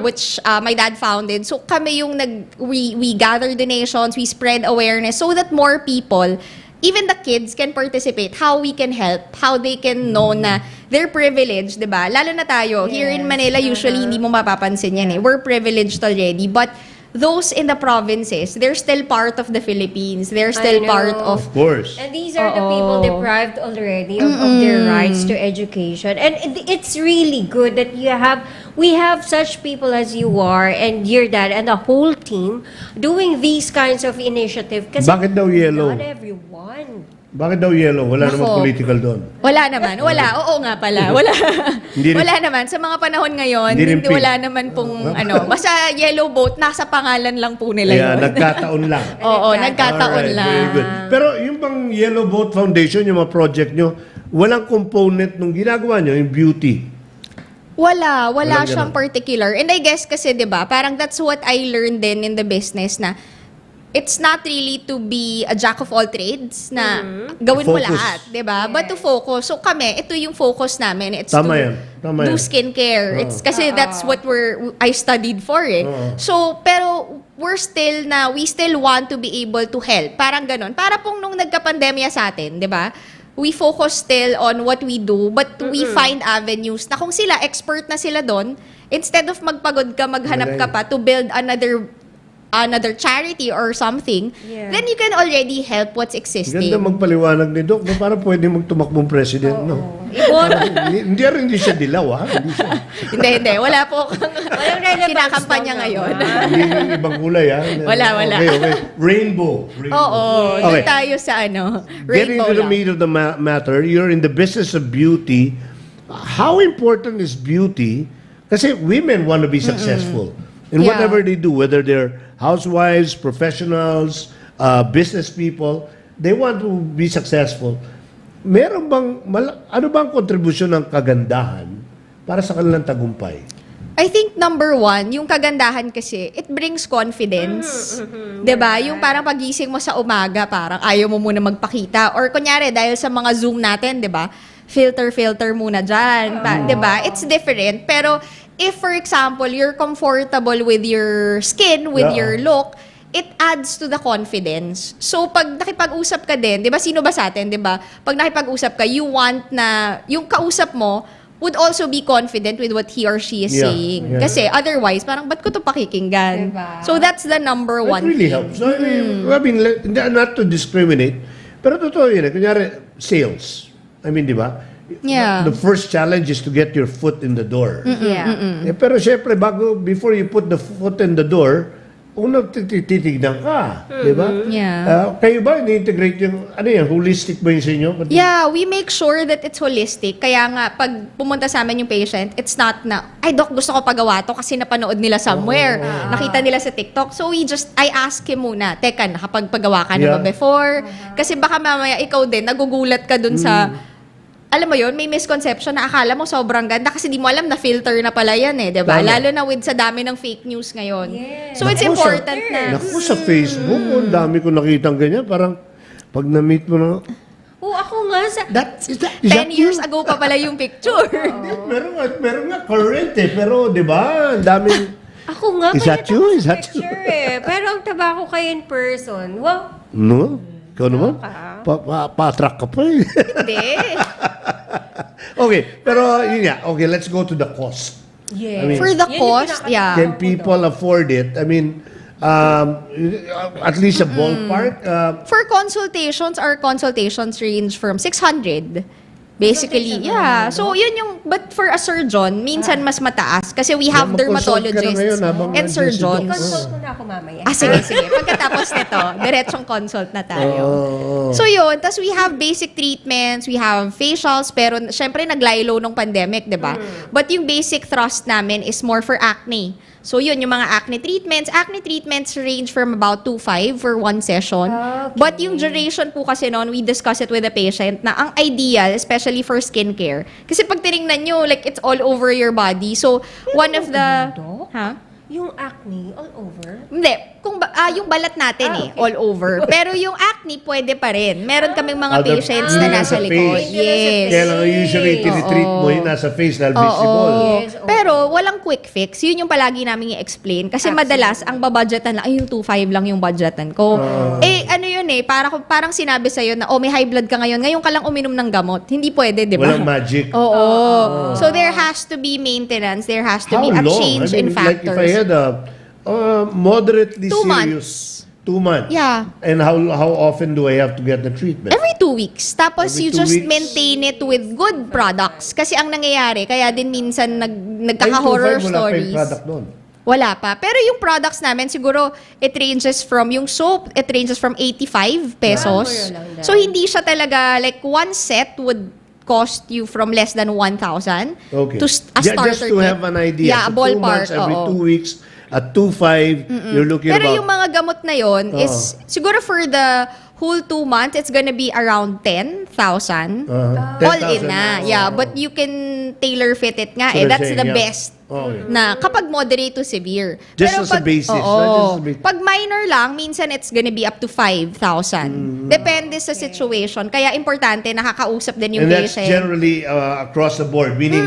which my dad founded. So kami yung we gather donations, we spread awareness so that more people, even the kids, can participate. How we can help, how they can know na they're privileged, di ba? Lalo na tayo, here in Manila, usually hindi mo mapapansin yan eh. We're privileged already, but those in the provinces, they're still part of the Philippines. They're still know. part of... Of course. And these are the people deprived already of their rights to education. And it's really good that we have such people as you are and your dad and the whole team doing these kinds of initiative. Kasi Bakit daw yellow? not everyone. Bakit daw yellow? Wala Nako. namang political doon. Wala naman. Wala. Oo nga pala. Wala. Hindi rin- Wala naman. Sa mga panahon ngayon, Hindi rin pink. wala naman pong basta yellow boat, nasa pangalan lang po nila Kaya yun. nagkataon lang. Oo, nagkataon Alright, lang. very good. Pero yung bang Yellow Boat Foundation, yung mga project nyo, walang component nung ginagawa nyo, yung beauty. Wala Walang siyang ganun. particular. And I guess kasi 'di ba, parang that's what I learned din in the business na it's not really to be a jack of all trades na gawin mo Focus. lahat, 'di ba? But to focus. So kami, ito yung focus namin. It's Tama to yan. Tama do yan. skincare. It's kasi that's what I studied for eh. So pero we still want to be able to help. Parang ganun. Para pong nung nagka-pandemya sa atin, 'di ba? We focus still on what we do, but we find avenues na kung sila, expert na sila doon, instead of magpagod ka, maghanap ka pa to build another charity or something, then you can already help what's existing. Ganda magpaliwanag ni Doc, no? Parang pwede magtumakbong president, no? Hindi siya dilaw, ha? Hindi siya. hindi. Wala po Walang relevance kinakampanya daw ngayon. Hindi yung ibang kulay, ha? Wala. Okay. Rainbow. Oo. Okay. Doon tayo sa Getting rainbow to the lang. meat of the matter, you're in the business of beauty. How important is beauty? Kasi women want to be successful in Yeah. whatever they do, whether they're housewives, professionals, business people, they want to be successful. Meron bang, ano bang kontribusyon ng kagandahan para sa kanilang tagumpay? I think number one, yung kagandahan kasi, it brings confidence. 'Di ba? Yung parang pagising mo sa umaga, parang ayaw mo muna magpakita. Or kunyari, dahil sa mga Zoom natin, 'di ba? Filter muna dyan. 'Di ba? It's different. Pero if, for example, you're comfortable with your skin, with your look, it adds to the confidence. So, pag nakipag-usap ka din, 'di ba? Sino ba sa atin, 'di ba? Pag nakipag-usap ka, you want na yung kausap mo would also be confident with what he or she is saying. Yeah. Kasi otherwise, parang ba't ko to pakikinggan? Diba? So that's the number That one. really helps. So, I mean, not to discriminate, pero totoo yun. Kunyari, sales. I mean, di ba? Yeah. The first challenge is to get your foot in the door. Yeah. Pero syempre, before you put the foot in the door, unang titignan ka. Di ba? Yeah. Kayo ba, ini-integrate yung, holistic ba yung sa inyo? Yeah, we make sure that it's holistic. Kaya nga, pag pumunta sa amin yung patient, it's not na, ay doc, gusto ko pagawa to kasi napanood nila somewhere. Nakita nila sa TikTok. So I ask him muna, teka, nakapagpagawa ka na ba before? Kasi baka mamaya ikaw din, nagugulat ka dun sa, alam mo yun, may misconception na akala mo sobrang ganda kasi di mo alam na filter na pala yan eh, 'di ba? Tama. Lalo na with sa dami ng fake news ngayon. So it's Naku, important na Naku, sa Facebook, ang dami ko nakitang ganyan. Parang, pag na-meet mo na, Ako nga sa... is 10 that years you? ago pa pala yung picture. Meron nga current eh. Pero, di ba, ang daming... Ako nga, Is that kaya you? ako Is sa that you? picture eh. Pero ang taba ko kayo in person. Wow. No? Ikaw naman? Pa-attract ka pa eh. Hindi. Okay, pero yun nga. Okay, let's go to the cost. Yeah. I mean, For the Yun yung cost, pinaka- yeah. can people afford it? I mean, at least a ballpark. For consultations, our consultations range from 600. Basically, yeah. So, yun yung, but for a surgeon, minsan mas mataas. Kasi we have Mag-consult ka na dermatologists ngayon habang and nandiyan si surgeons. Doc. Consult ko na ako mamaya. Sige. Pagkatapos nito, diretsong consult na tayo. So yun, tas we have basic treatments, we have facials, pero syempre nag-lie low nung pandemic, di ba? But yung basic thrust namin is more for acne. So yun, yung mga acne treatments. Acne treatments range from about 2.5 for one session. Okay. But yung duration po kasi noon, we discuss it with the patient na ang ideal, especially for skincare. Kasi pag tinignan nyo, like it's all over your body. So one of the... Doc? Ha? Yung acne all over? Hindi. Yung balat natin Okay. all over. Pero yung acne, pwede pa rin. Meron kaming mga Other- patients hindi na nasa nasa likod. face. Yes. Kaya lang usually tinitreat mo yung nasa face dahil visible. Yes, oo. Pero walang quick fix. Yun yung palagi namin i-explain. Kasi madalas, ang babudgetan lang, ay yung 2.5 lang yung budgetan ko. Ano yun parang sinabi sa'yo na, may high blood ka ngayon ka lang uminom ng gamot. Hindi pwede, di ba? Walang magic. Oo. So there has to be maintenance. There has to How be a long? change I mean, in like if I factors. had a moderately 2 serious... months. 2 months? Yeah. And how often do I have to get the treatment? Every 2 weeks. Tapos Every you 2 just weeks? maintain it with good products. Kasi ang nangyayari, kaya din minsan Ay, nagkaka-horror 2.5 wala pa yung stories. product nun. Wala pa. Pero yung products namin, siguro, it ranges from, yung soap, it ranges from 85 pesos. Mura lang So, hindi siya talaga, like, one set would cost you from less than 1,000 Okay. to a starter Just to kit. have an idea. Yeah, So 2 ballpark. months, every oo. 2 weeks, at 2.5, you're looking Pero about... yung mga gamot na yon is, siguro for the whole 2 months, it's gonna be around 10,000. All 10,000 in na. Yeah, but you can tailor fit it nga. So That's they're the saying, yeah. best. Okay. Na kapag moderate to severe. Just as a basis, not just as a basis. Pag minor lang, minsan it's gonna be up to 5,000. Depende sa situation. Kaya importante, nakakausap din yung And that's patient. generally across the board. Meaning,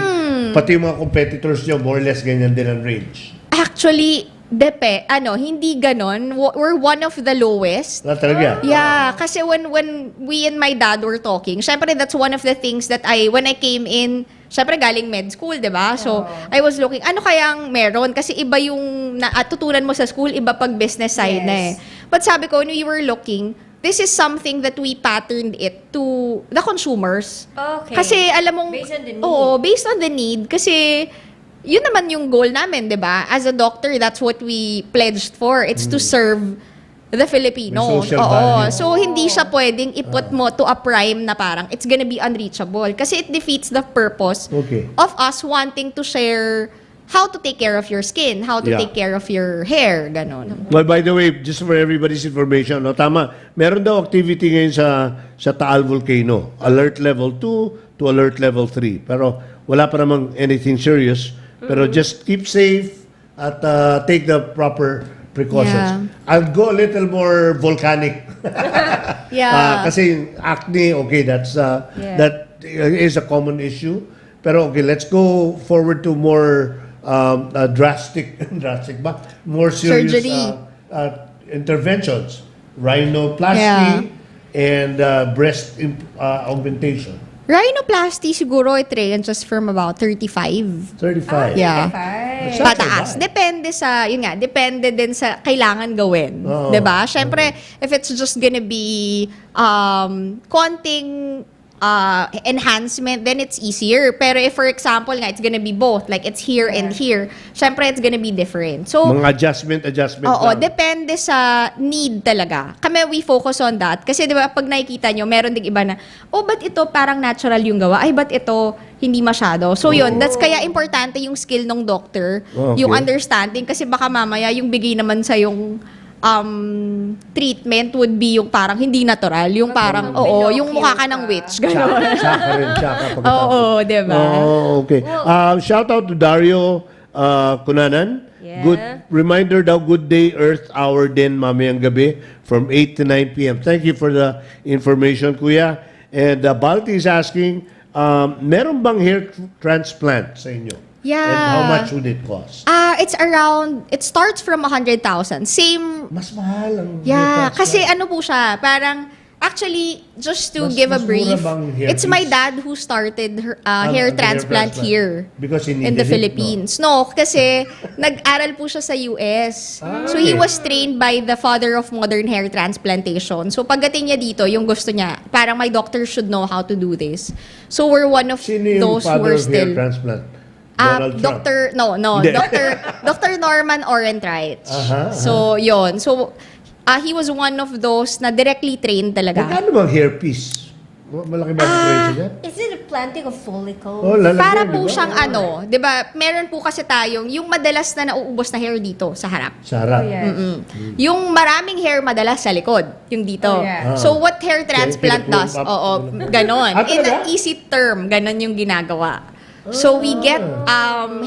pati yung mga competitors nyo, more or less ganyan din ang range. Actually, hindi ganon. We're one of the lowest. Wala talaga. Yeah, kasi when we and my dad were talking, syempre that's one of the things that when I came in, syempre galing med school, 'di ba? So, I was looking, ano kayang meron? Kasi iba yung natutunan mo sa school, iba pag business side na eh. But sabi ko, when we were looking, this is something that we patterned it to the consumers. Okay. Kasi alam mong, Based on the need. Oo, based on the need. Kasi, yun naman yung goal namin, di ba? As a doctor, that's what we pledged for. It's to serve the Filipinos. May social value. So, hindi siya pwedeng iput mo to a prime na parang it's gonna be unreachable. Kasi it defeats the purpose Okay. of us wanting to share how to take care of your skin, how to Yeah. take care of your hair, ganon. Well, by the way, just for everybody's information, no, tama, meron daw activity ngayon sa Taal Volcano. Alert level 2 to alert level 3. Pero wala pa namang anything serious. Pero just keep safe at take the proper precautions. Yeah. I'll go a little more volcanic. Yeah. Kasi acne, okay, that is a common issue. Pero okay, let's go forward to more drastic ba? More serious Surgery. interventions. Rhinoplasty and breast augmentation. Rhinoplasty siguro it ranges from about 35. 35. Yeah. That's not so Pataas. bad. Depende din sa kailangan gawin. Oo. 'Di ba? Syempre, if it's just gonna be konting enhancement, then it's easier. Pero if, for example, it's gonna be both, like it's here and here, syempre, it's gonna be different. So, Mga adjustment oo, lang. depende sa need talaga. Kami, we focus on that. Kasi di ba, pag nakikita nyo, meron ding iba na, ba't ito parang natural yung gawa? Ay, ba't ito hindi masyado? So yun, that's kaya importante yung skill ng doctor, Okay. yung understanding. Kasi baka mamaya, yung bigay naman sa yung treatment would be yung parang hindi natural. Yung parang, yung mukha ka ng witch. Gano'n. Tsaka rin, pagkatapos. Oo, di ba? Oh, okay. Shout out to Dario Kunanan. Yeah. Good reminder daw, good day Earth hour din mamayang gabi from 8 to 9 p.m. Thank you for the information, Kuya. And Balti is asking, meron bang hair transplant sa inyo? Yeah. And how much would it cost? It starts from 100,000. Same. Mas mahal ang hair Yeah, transplant. kasi ano po siya, parang, actually, just to Mas- give a mas mura mura bang hair it's my piece? dad who started The hair hair transplant transplant. here. Because he in needed the it, Philippines. No, kasi nag-aral po siya sa US. So he okay. was trained by the father of modern hair transplantation. So pagdating niya dito, yung gusto niya, parang my doctor should know how to do this. So we're one of Sino yung those who father are of hair still transplant? Donald Trump. Dr. Dr. Norman Orentreich. So, yon. So, he was one of those na directly trained talaga. Magkano bang hairpiece? Malaki ba ang presyo dyan? Is it a planting of follicles? Oh, lalagyan, Para di po ba? siyang ano, 'di ba? Meron po kasi tayong yung madalas na nauubos na hair dito sa harap. Sarap. Oh, yes. Yung maraming hair madalas sa likod, yung dito. Oh, yeah. So what hair transplant Pinag-plump does? up. Oo, ganon. Ah, In talaga? an easy term, ganon yung ginagawa. So we get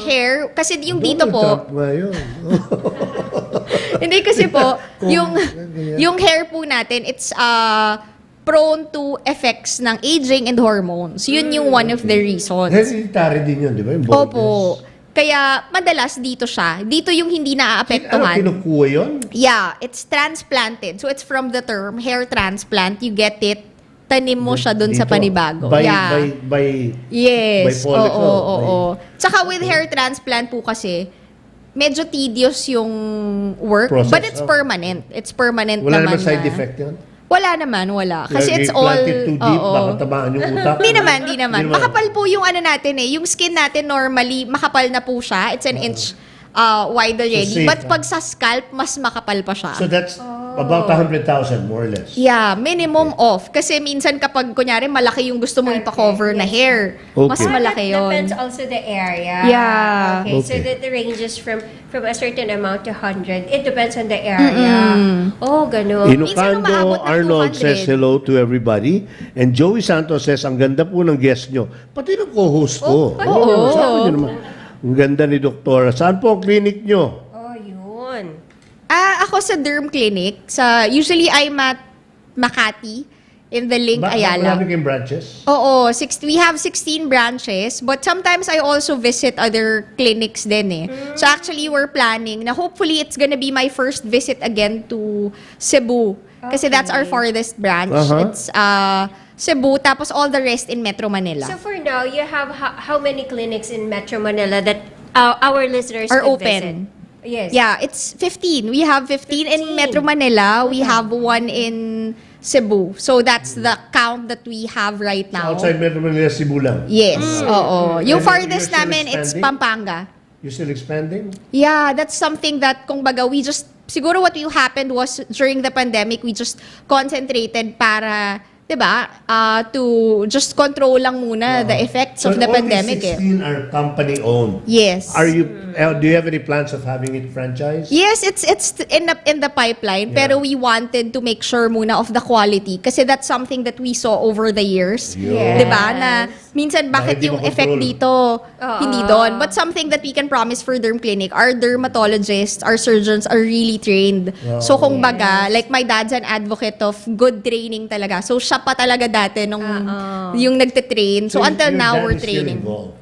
hair kasi yung dito Donald po, Trump nga yun. hindi kasi po yung hair po natin, it's prone to effects ng aging and hormones. Yun yung one of the reasons. Hereditary din yun, di ba? Yung baldness. Opo. Kaya madalas dito siya. Dito yung hindi Ano, naaapektuhan. kinukuha yun? Yeah, it's transplanted. So it's from the term hair transplant. You get it, tanim mo siya dun sa Dito. panibago. By, Yeah. by Yes. by Oo, follicle. oo. Tsaka with hair transplant po kasi, medyo tedious yung work. Process, But it's oh. permanent. It's permanent Wala naman naman side na- effect yun? Wala naman, wala. Kasi it's all... Plant it too deep, oo. baka tamaan yung utak. Hindi naman. Makapal po yung ano natin eh. Yung skin natin normally, makapal na po siya. It's an inch wide already. safe, But pag sa scalp, mas makapal pa siya. So that's about 100,000 more or less. Yeah, minimum off. Kasi minsan kapag, kunyari, malaki yung gusto mong ipa-cover na hair, mas Okay. malaki That yun. depends also the area. Yeah. Okay, so Okay. that the ranges from a certain amount to 100. It depends on the area. Oh, ganun. Minsan Ilocando umaabot ng Arnold 200. says hello to everybody. And Joey Santos says, ang ganda po ng guest nyo. Pati ng co-host ko. Oo. Sabi nyo naman. Ang ganda ni Doktora. Saan po ang clinic nyo? Oh, yun. Ako sa derm clinic, usually I'm at Makati, in the Link Ayala. Marami kayong branches? Oo, we have 16 branches, but sometimes I also visit other clinics din eh. So actually, we're planning na hopefully it's gonna be my first visit again to Cebu. Kasi that's our farthest branch. Uh-huh. It's Cebu, tapos all the rest in Metro Manila. So for now, you have how many clinics in Metro Manila that our listeners Are could open. visit? Yes. Yeah, it's 15. We have 15 in 15. Metro Manila. We have one in Cebu. So that's the count that we have right now. Outside Metro Manila, Cebu lang. Yes, oo. Yung And farthest you're still namin, it's expanding? Pampanga. You still expanding? Yeah, that's something that, kung baga, siguro what happened was, during the pandemic, we just concentrated para, diba, to just control lang muna the effects of the pandemic all these 16 are company owned. Yes. Do you have any plans of having it franchised? Yes, it's in the pipeline, pero we wanted to make sure muna of the quality kasi that's something that we saw over the years. Yes. 'Di ba? Na minsan bakit Hindi yung makontrol. effect dito hindi doon. But something that we can promise for derm clinic, our dermatologists, our surgeons are really trained. So kung baga, like my dad's an advocate of good training talaga. So siya pa talaga dati nung yung nagte-train. So until your now dad we're is still training. involved.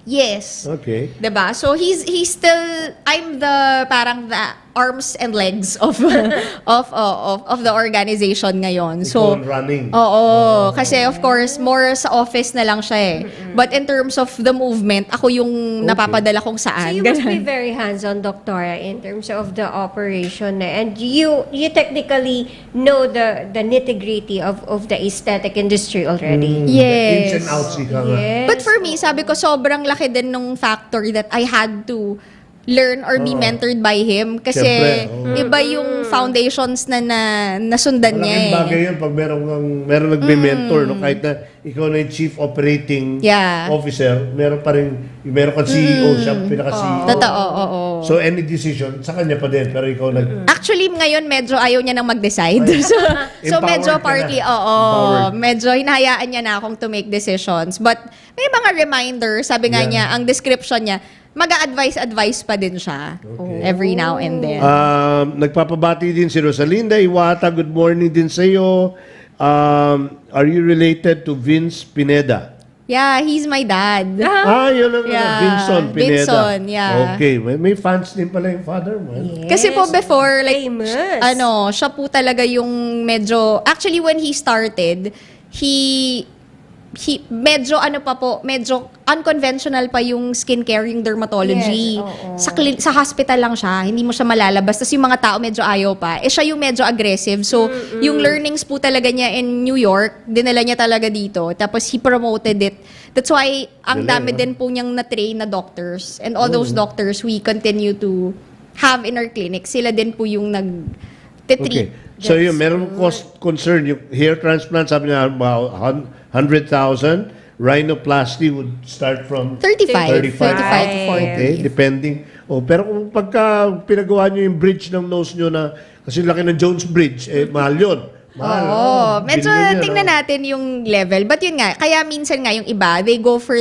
Yes. Okay. Diba? So he's still, I'm the parang the arms and legs of of the organization ngayon. So Ikaw ang running. oo, kasi of course more sa office na lang siya eh. But in terms of the movement, ako yung napapadala kung So saan. you must be Ganun. very hands-on, Doctora, in terms of the operation, and you technically know the nitty-gritty of the aesthetic industry already. Yes. Ins and outs, ika nga. Yes. But for me, sabi ko sobrang laki din nung factor that I had to learn or be mentored by him kasi Siyempre, oo. iba yung foundations na nasundan niya Malaking eh. bagay yun pag meron nagme-mentor, no? Kahit na ikaw na yung chief operating Yeah. officer, meron kang CEO, siya pinaka-CEO. Totoo, oo. So any decision, sa kanya pa din, pero ikaw Actually, ngayon medyo ayaw niya nang mag-decide. so Empowered medyo ka partly, na. oo. Empowered. Medyo hinahayaan niya na akong to make decisions. But may mga reminders, sabi nga Yeah. niya, ang description niya, mag-a-advise pa din siya every now and then. Nagpapabati din si Rosalinda Iwata. Good morning din sa iyo. Are you related to Vince Pineda? Yeah, he's my dad. Yun ang Yeah, Vinson Pineda. Vinson, yeah. Okay, may fans din pala yung father mo. Kasi po before, like, Famous. siya po talaga yung medyo, actually when he started, he medyo medyo unconventional pa yung skincare, yung dermatology. Yes, oo. Sa hospital lang siya, hindi mo siya malalabas. Tapos yung mga tao medyo ayaw pa. Siya yung medyo aggressive. So, yung learnings po talaga niya in New York, dinala niya talaga dito. Tapos he promoted it. That's why, ang dami din po niyang na-train na doctors. And all those doctors, we continue to have in our clinic. Sila din po yung nag-treat. Okay. So yun, meron cost concern. Yung hair transplant, sabi niya, about 100,000. rhinoplasty would start from 35 to 40. Okay, depending. Pero kung pagka pinagawa nyo yung bridge ng nose nyo na, kasi laki ng Jones Bridge, mahal yun. Mahal. Medyo tingnan natin yung level. But yun nga, kaya minsan nga yung iba, they go for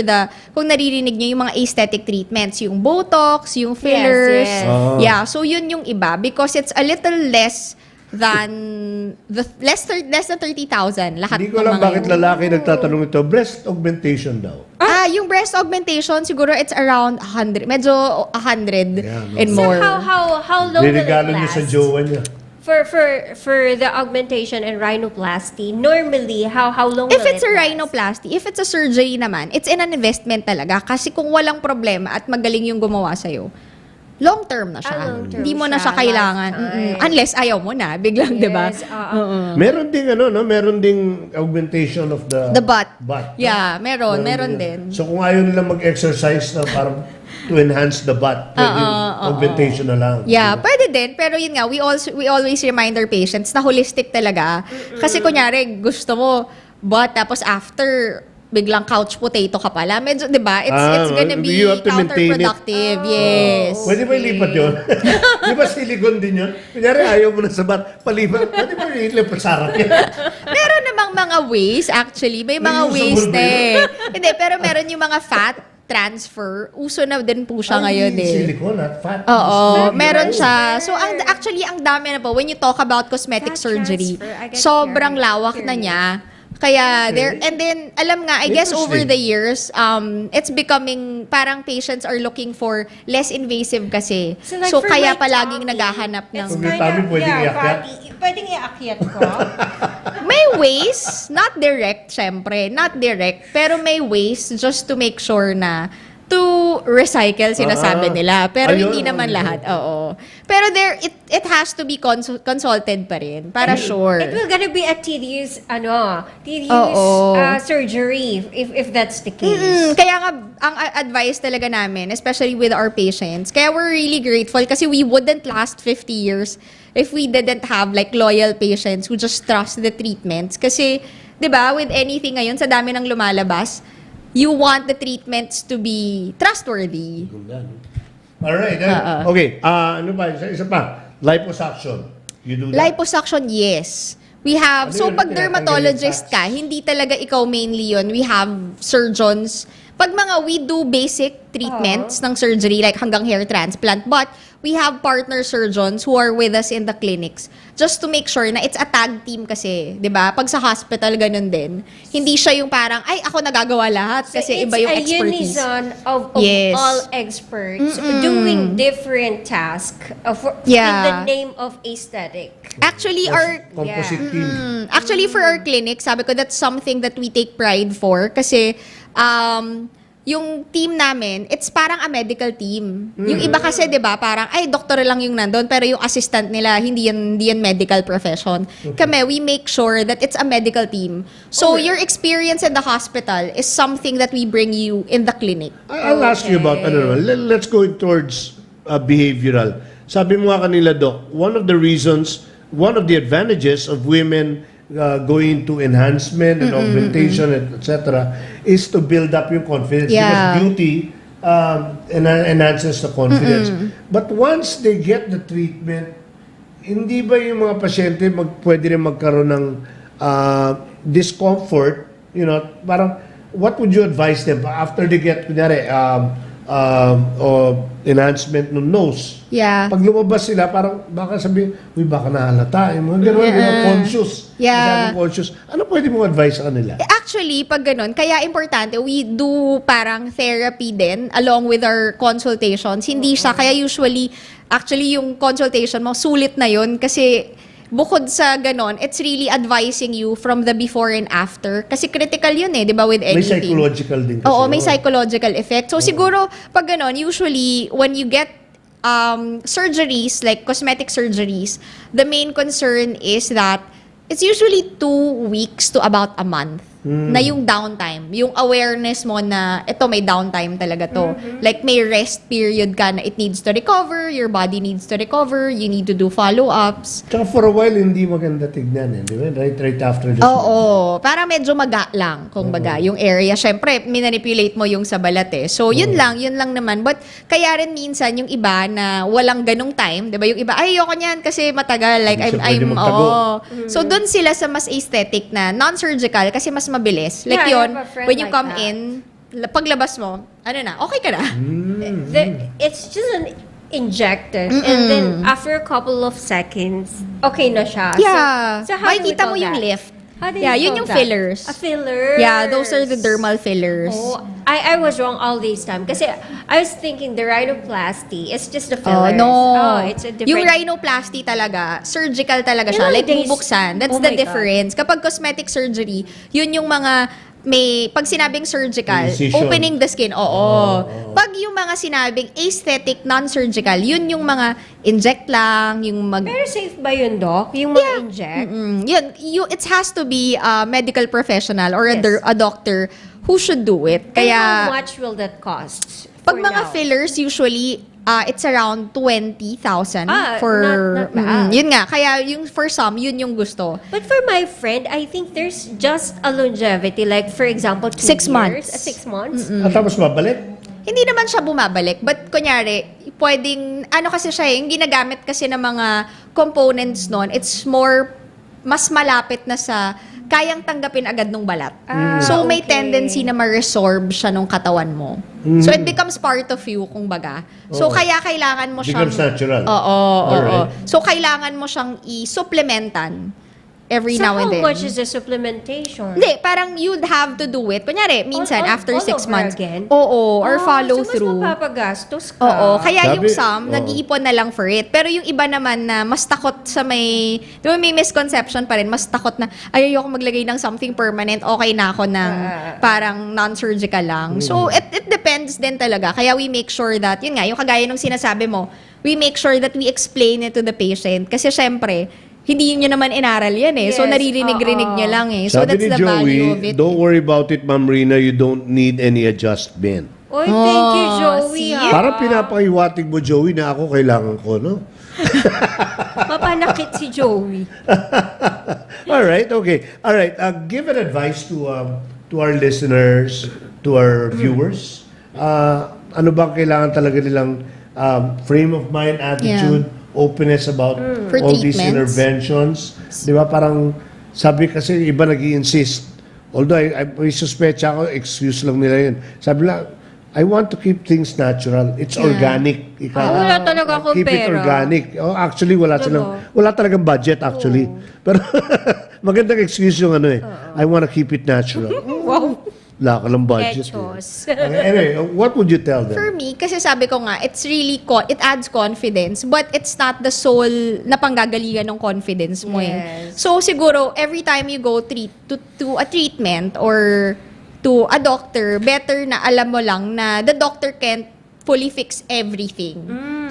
kung naririnig nyo yung mga aesthetic treatments, yung Botox, yung fillers. Yes. Yeah, so yun yung iba because it's a little less than less than 30,000 lahat. Hindi ko ng alam mga bakit yun. lalaki nagtatanong ito. Breast augmentation daw. Yung breast augmentation siguro it's around 100, medyo 100 and So more. how long will it Niregalo niya sa last? jowa niya. For the augmentation and rhinoplasty, normally how long If will it's it a last? rhinoplasty, if it's a surgery naman, it's in an investment talaga kasi kung walang problema at magaling yung gumawa sa'yo, long term na siya. long term Hindi mo na siya, siya kailangan. lifetime. Unless ayaw mo na, biglang, di ba? Yes, Meron ding meron ding augmentation of the butt. butt. Yeah, meron din. So kung ayaw nila mag-exercise na parang to enhance the butt, pwede augmentation na lang. Yeah, pwede din. Pero yun nga, we always remind our patients na holistic talaga. Kasi kunyari, gusto mo butt, tapos after, biglang couch potato ka pala. Medyo, di ba? It's gonna be you have to maintain it. counterproductive. Yes. Pwede ba ilipat yun? Di ba silicone din yun? Kunyari ayaw mo na sa butt, palipat. Pwede ba ilipat sa harap yan? Meron namang mga ways, actually. May mga ways Reusable na ba yun? Hindi, pero meron yung mga fat transfer. Uso na din po siya ngayon Silicone at fat. Oo, meron siya. So, actually, ang dami na po. When you talk about cosmetic Fat surgery, transfer, I get sobrang curious. lawak na niya. Kaya, and then, alam nga, I guess over the years, it's becoming, parang patients are looking for less invasive kasi. So, like So, for kaya my palaging tummy, naghahanap ng... it's Kung may kinda- tummy, pwedeng iakyat? Pwedeng iakyat ko. May ways, not direct, syempre, not direct, pero may ways just to make sure na to recycle, sinasabi nila. Pero Ayun, hindi naman ayun. lahat, oo. Pero it has to be consulted pa rin, para sure. It will gonna be a tedious Oo. surgery if that's the case. Kaya nga, ang advice talaga namin, especially with our patients, kaya we're really grateful kasi we wouldn't last 50 years if we didn't have like loyal patients who just trust the treatments. Kasi, di ba, with anything ngayon, sa dami ng lumalabas, you want the treatments to be trustworthy. Alright. Okay. Ano ba? Isa pa. Liposuction. You do that? Liposuction, yes. We have, Ano so yun? pag Tinatanggal dermatologist yung ka, hindi talaga ikaw mainly yun. We have surgeons. Pag we do basic treatments ng surgery, like hanggang hair transplant, but we have partner surgeons who are with us in the clinics just to make sure na it's a tag team kasi, di ba? Pag sa hospital, ganun din. Hindi siya yung parang, ay, ako nagagawa lahat kasi iba yung expertise. It's a unison of Yes. all experts doing different tasks in Yeah. the name of aesthetic. Actually, Composite team. Actually, for our clinic, sabi ko, that's something that we take pride for kasi yung team namin, it's parang a medical team. Yung iba kasi, di ba, parang, ay, doktor lang yung nandun, pero yung assistant nila, hindi yan medical profession. Kami, we make sure that it's a medical team. So, your experience in the hospital is something that we bring you in the clinic. I'll ask you about, let's go towards behavioral. Sabi mo nga kanila, Doc, one of the advantages of women going to enhancement and augmentation, etc., is to build up your confidence. Yeah. Because beauty enhances the confidence. But once they get the treatment, hindi ba yung mga pasyente pwede rin magkaroon ng discomfort? Parang, what would you advise them after they get, kunyari, enhancement ng nose? Yeah. Pag lumabas sila, parang baka sabihin, uy, baka nahalata. Yung mga gano'n, conscious. Yeah. Masyadong conscious. Ano pwede mong advice sa kanila? Actually, pag ganun, kaya importante, we do parang therapy din along with our consultations. Hindi siya, kaya usually, actually yung consultation mo, sulit na yun kasi bukod sa ganon, it's really advising you from the before and after. Kasi critical yun di ba, with May anything. psychological din kasi. Oo, may psychological effect. So siguro, pag ganon, usually, when you get surgeries, like cosmetic surgeries, the main concern is that it's usually 2 weeks to about a month. na yung downtime, yung awareness mo na ito may downtime talaga to. Like may rest period ka na it needs to recover, your body needs to recover, you need to do follow-ups. Tsaka for a while, hindi maganda tignan di ba? Right after the Oo, para medyo maga lang, kung baga, yung area. Syempre, minanipulate mo yung sa balat eh. So, yun lang naman. But, kaya rin minsan, yung iba na walang ganong time, di ba? Yung iba, ay, ayoko niyan kasi matagal. Like, So, dun sila sa mas aesthetic na non-surgical kasi mas mabilis. Like Yeah, I yun, have a friend when you like come that. in, paglabas mo, ano na, okay ka na. It's just an injected and then after a couple of seconds, okay na siya. Yeah. So how do we Makikita call mo yung that? lift. How do you Yeah, call yun yung that? fillers. A filler. Yeah, those are the dermal fillers. Oh, I was wrong all this time kasi I was thinking the rhinoplasty is just the fillers. no. Oh, it's a different. Yung rhinoplasty talaga, surgical talaga siya. Ilang Like days? bubuksan. That's Oh the my God. difference. Kapag cosmetic surgery, yun yung mga pag sinabing surgical, Incision. opening the skin, oo. Pag yung mga sinabing aesthetic, non-surgical, yun yung mga inject lang, yung Pero safe ba yun, Doc? Yung mga inject? Yun, it has to be a medical professional or Yes. a doctor who should do it. And Kaya, how much will that cost? pag for mga now? fillers, usually, it's around 20,000 for... not bad. Yun nga, kaya yung for some, yun yung gusto. But for my friend, I think there's just a longevity. Like, for example, 2 6 years. months. 6 months. At tapos mabalik? Hindi naman siya bumabalik. But kunyari, pwedeng, ano kasi siya, yung ginagamit kasi ng mga components nun, it's more, mas malapit na sa kayang tanggapin agad nung balat. So, may okay. tendency na ma-resorb siya nung katawan mo. So, it becomes part of you, kung baga. So, kaya kailangan mo siyang... Becomes natural. Oo. Alright. So, kailangan mo siyang i-supplementan every now and then. how much is the supplementation? Hindi, parang you'd have to do it. Kunyari, minsan, after all 6 over months. again? Oo, or follow so through. mas mapapagastos ka. Oo, kaya yung Sabi- some, nag-iipon na lang for it. Pero yung iba naman na mas takot sa may, di ba may misconception pa rin, mas takot na, ay, ayoko maglagay ng something permanent, okay na ako ng parang non-surgical lang. So, it depends din talaga. Kaya we make sure that, yun nga, yung kagaya nung sinasabi mo, we make sure that we explain it to the patient. Kasi syempre, hindi nyo naman inaral yan eh. So, Yes, naririnig-rinig nyo lang eh. So, Sabi that's ni the value of Joey, it. don't worry about it, Ma'am Reenah, you don't need any adjustment. Oy, thank you, Joey. see? ah. Parang pinapahiwatig mo, Joey, na ako kailangan ko, no? Mapanakit si Joey. All right, okay. All right, give an advice to our listeners, to our viewers. Ano ba kailangan talaga nilang frame of mind, attitude, openness about For all these treatments. interventions? Di ba parang sabi kasi iba nag-i-insist. Although I suspecha ako, excuse lang nila yun. Sabi lang, I want to keep things natural. It's organic. Wala talaga akong Keep it pera. organic. Oh, actually, wala talagang budget actually. Pero magandang excuse yung ano eh. I want to keep it natural. Wow. Wala ka lang budget. Etos. Anyway, what would you tell them? For me, kasi sabi ko nga, it's really, it adds confidence, but it's not the sole na panggagalingan ng confidence mo eh. Yes. So, siguro, every time you go to a treatment or to a doctor, better na alam mo lang na the doctor can't fully fix everything.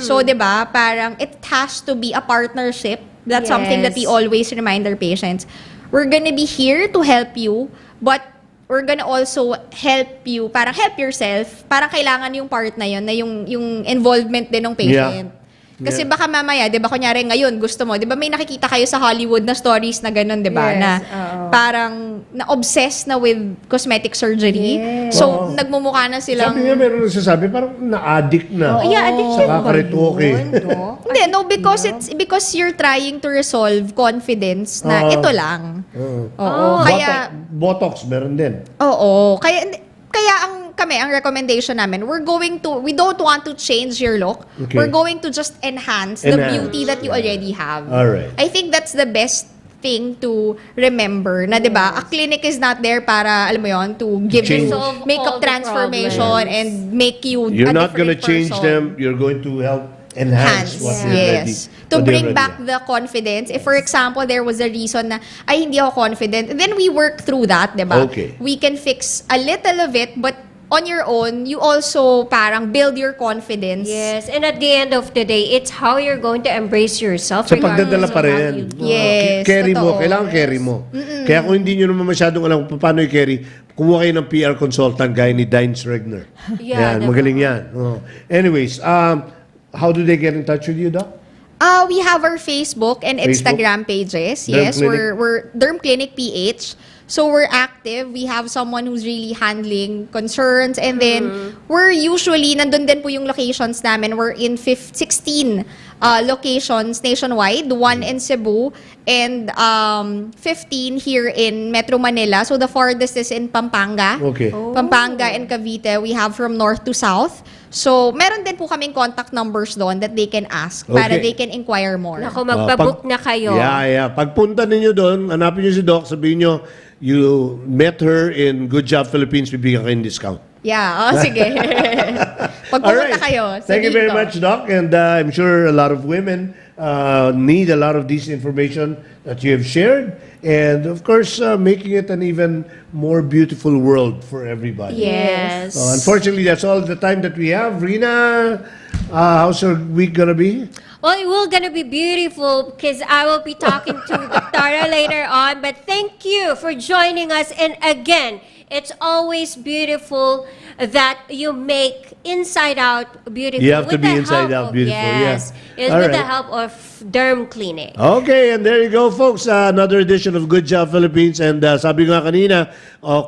So, di ba, parang it has to be a partnership. That's something that we Yes. always remind our patients. We're gonna be here to help you, but we're gonna also help you, parang help yourself, parang kailangan yung part na yun, na yung involvement din ng patient. Kasi baka mamaya, di ba, kunyari ngayon, gusto mo, di ba may nakikita kayo sa Hollywood na stories na ganun, di ba, Yes, na oo. parang na-obsessed na with cosmetic surgery. Yes. So, nagmumukha na silang... Sabi nga meron nagsasabi, parang na-addict na. Yeah, addiction Sa ba kakaritoke. yun, Doc? Hindi, no, because you're trying to resolve confidence na ito lang. Oo. Kaya... Botox, meron din. Oo. Kaya ang recommendation namin, we don't want to change your look. Okay. We're going to just enhance the Enhance. beauty that you already have. Alright. I think that's the best thing to remember na, 'di ba? A clinic is not there para, alam mo 'yon, to give you Change. Solve all makeup the transformation problems. and make you You're a not going to different change person. them. You're going to help enhance what they're ready. Yes. To what they're bring ready back at. the confidence. If, for example, there was a reason na, ay, hindi ako confident, then we work through that, di ba? Okay. We can fix a little of it, but on your own, you also parang build your confidence. Yes, and at the end of the day, it's how you're going to embrace yourself. Sa pagdadala regardless pa of how rin. you do. Yes, Carry mo. totoo. Kailangan carry mo. Kaya kung hindi nyo naman masyadong alam kung paano i-carry, kumuha kayo ng PR consultant gaya ni Dines Regner. Yeah, Yan, magaling yan. Oh. Anyways, how do they get in touch with you, Doc? We have our Facebook and Facebook? Instagram pages. Derm Yes, Clinic? we're Derm Clinic PH. So we're active. We have someone who's really handling concerns, and then we're usually nandun din po yung locations namin. We're in 16 locations nationwide, 1 in Cebu and 15 here in Metro Manila. So the farthest is in Pampanga. Okay. Pampanga and Cavite. We have from north to south. So, meron din po kaming contact numbers doon that they can ask para Okay. they can inquire more. Naku, magpabook na kayo. Yeah. Pagpunta ninyo doon, hanapin nyo si Doc, sabihin nyo, you met her in Good Job Philippines, bibigyan kayong discount. Yeah, sige. Pag pumunta kayo, Thank you very sabihin ko. much, Doc. And I'm sure a lot of women need a lot of this information that you have shared. And of course, making it an even more beautiful world for everybody. Yes. So unfortunately, that's all the time that we have. Reenah, how's your week gonna be? Well, it will gonna be beautiful because I will be talking to Tara later on. But thank you for joining us. And again, it's always beautiful that you make Inside Out beautiful. You have to with be the Inside help Out beautiful, Yes, yeah. it's All with the right. help of Derm Clinic. Okay, and there you go, folks. Another edition of Good Job Philippines. And sabi ko nga kanina,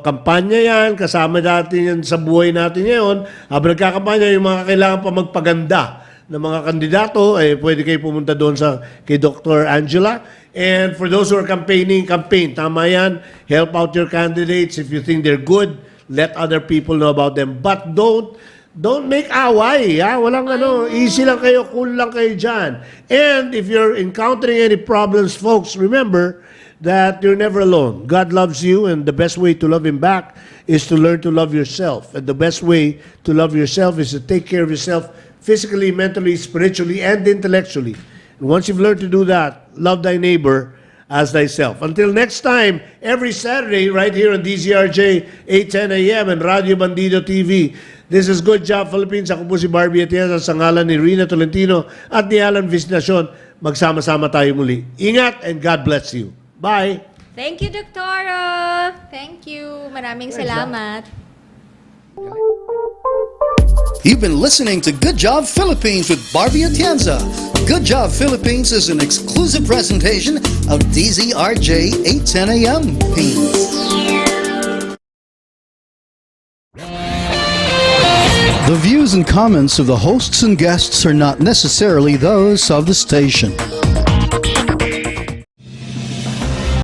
kampanya yan, kasama natin yan sa buhay natin ngayon. Habang nagkakampanya, yung mga kailangan pa magpaganda ng mga kandidato, pwede kayo pumunta doon kay Dr. Angela. And for those who are campaign. Tama yan. Help out your candidates. If you think they're good, let other people know about them. But don't make away. Ha? Walang easy lang kayo, cool lang kayo dyan. And if you're encountering any problems, folks, remember that you're never alone. God loves you, and the best way to love Him back is to learn to love yourself. And the best way to love yourself is to take care of yourself physically, mentally, spiritually, and intellectually. And once you've learned to do that, love thy neighbor as thyself. Until next time, every Saturday, right here on DZRJ, 8:10 a.m. and Radio Bandido TV. This is Good Job Philippines. Ako po si Barbie Atienza sa ngalan ni Reenah Tolentino at ni Alan Visitacion. Magsama-sama tayo muli. Ingat and God bless you. Bye! Thank you, Doctora. Thank you. Maraming salamat. You've been listening to Good Job Philippines with Barbie Atienza. Good Job Philippines is an exclusive presentation of DZRJ 810 AM. The views and comments of the hosts and guests are not necessarily those of the station.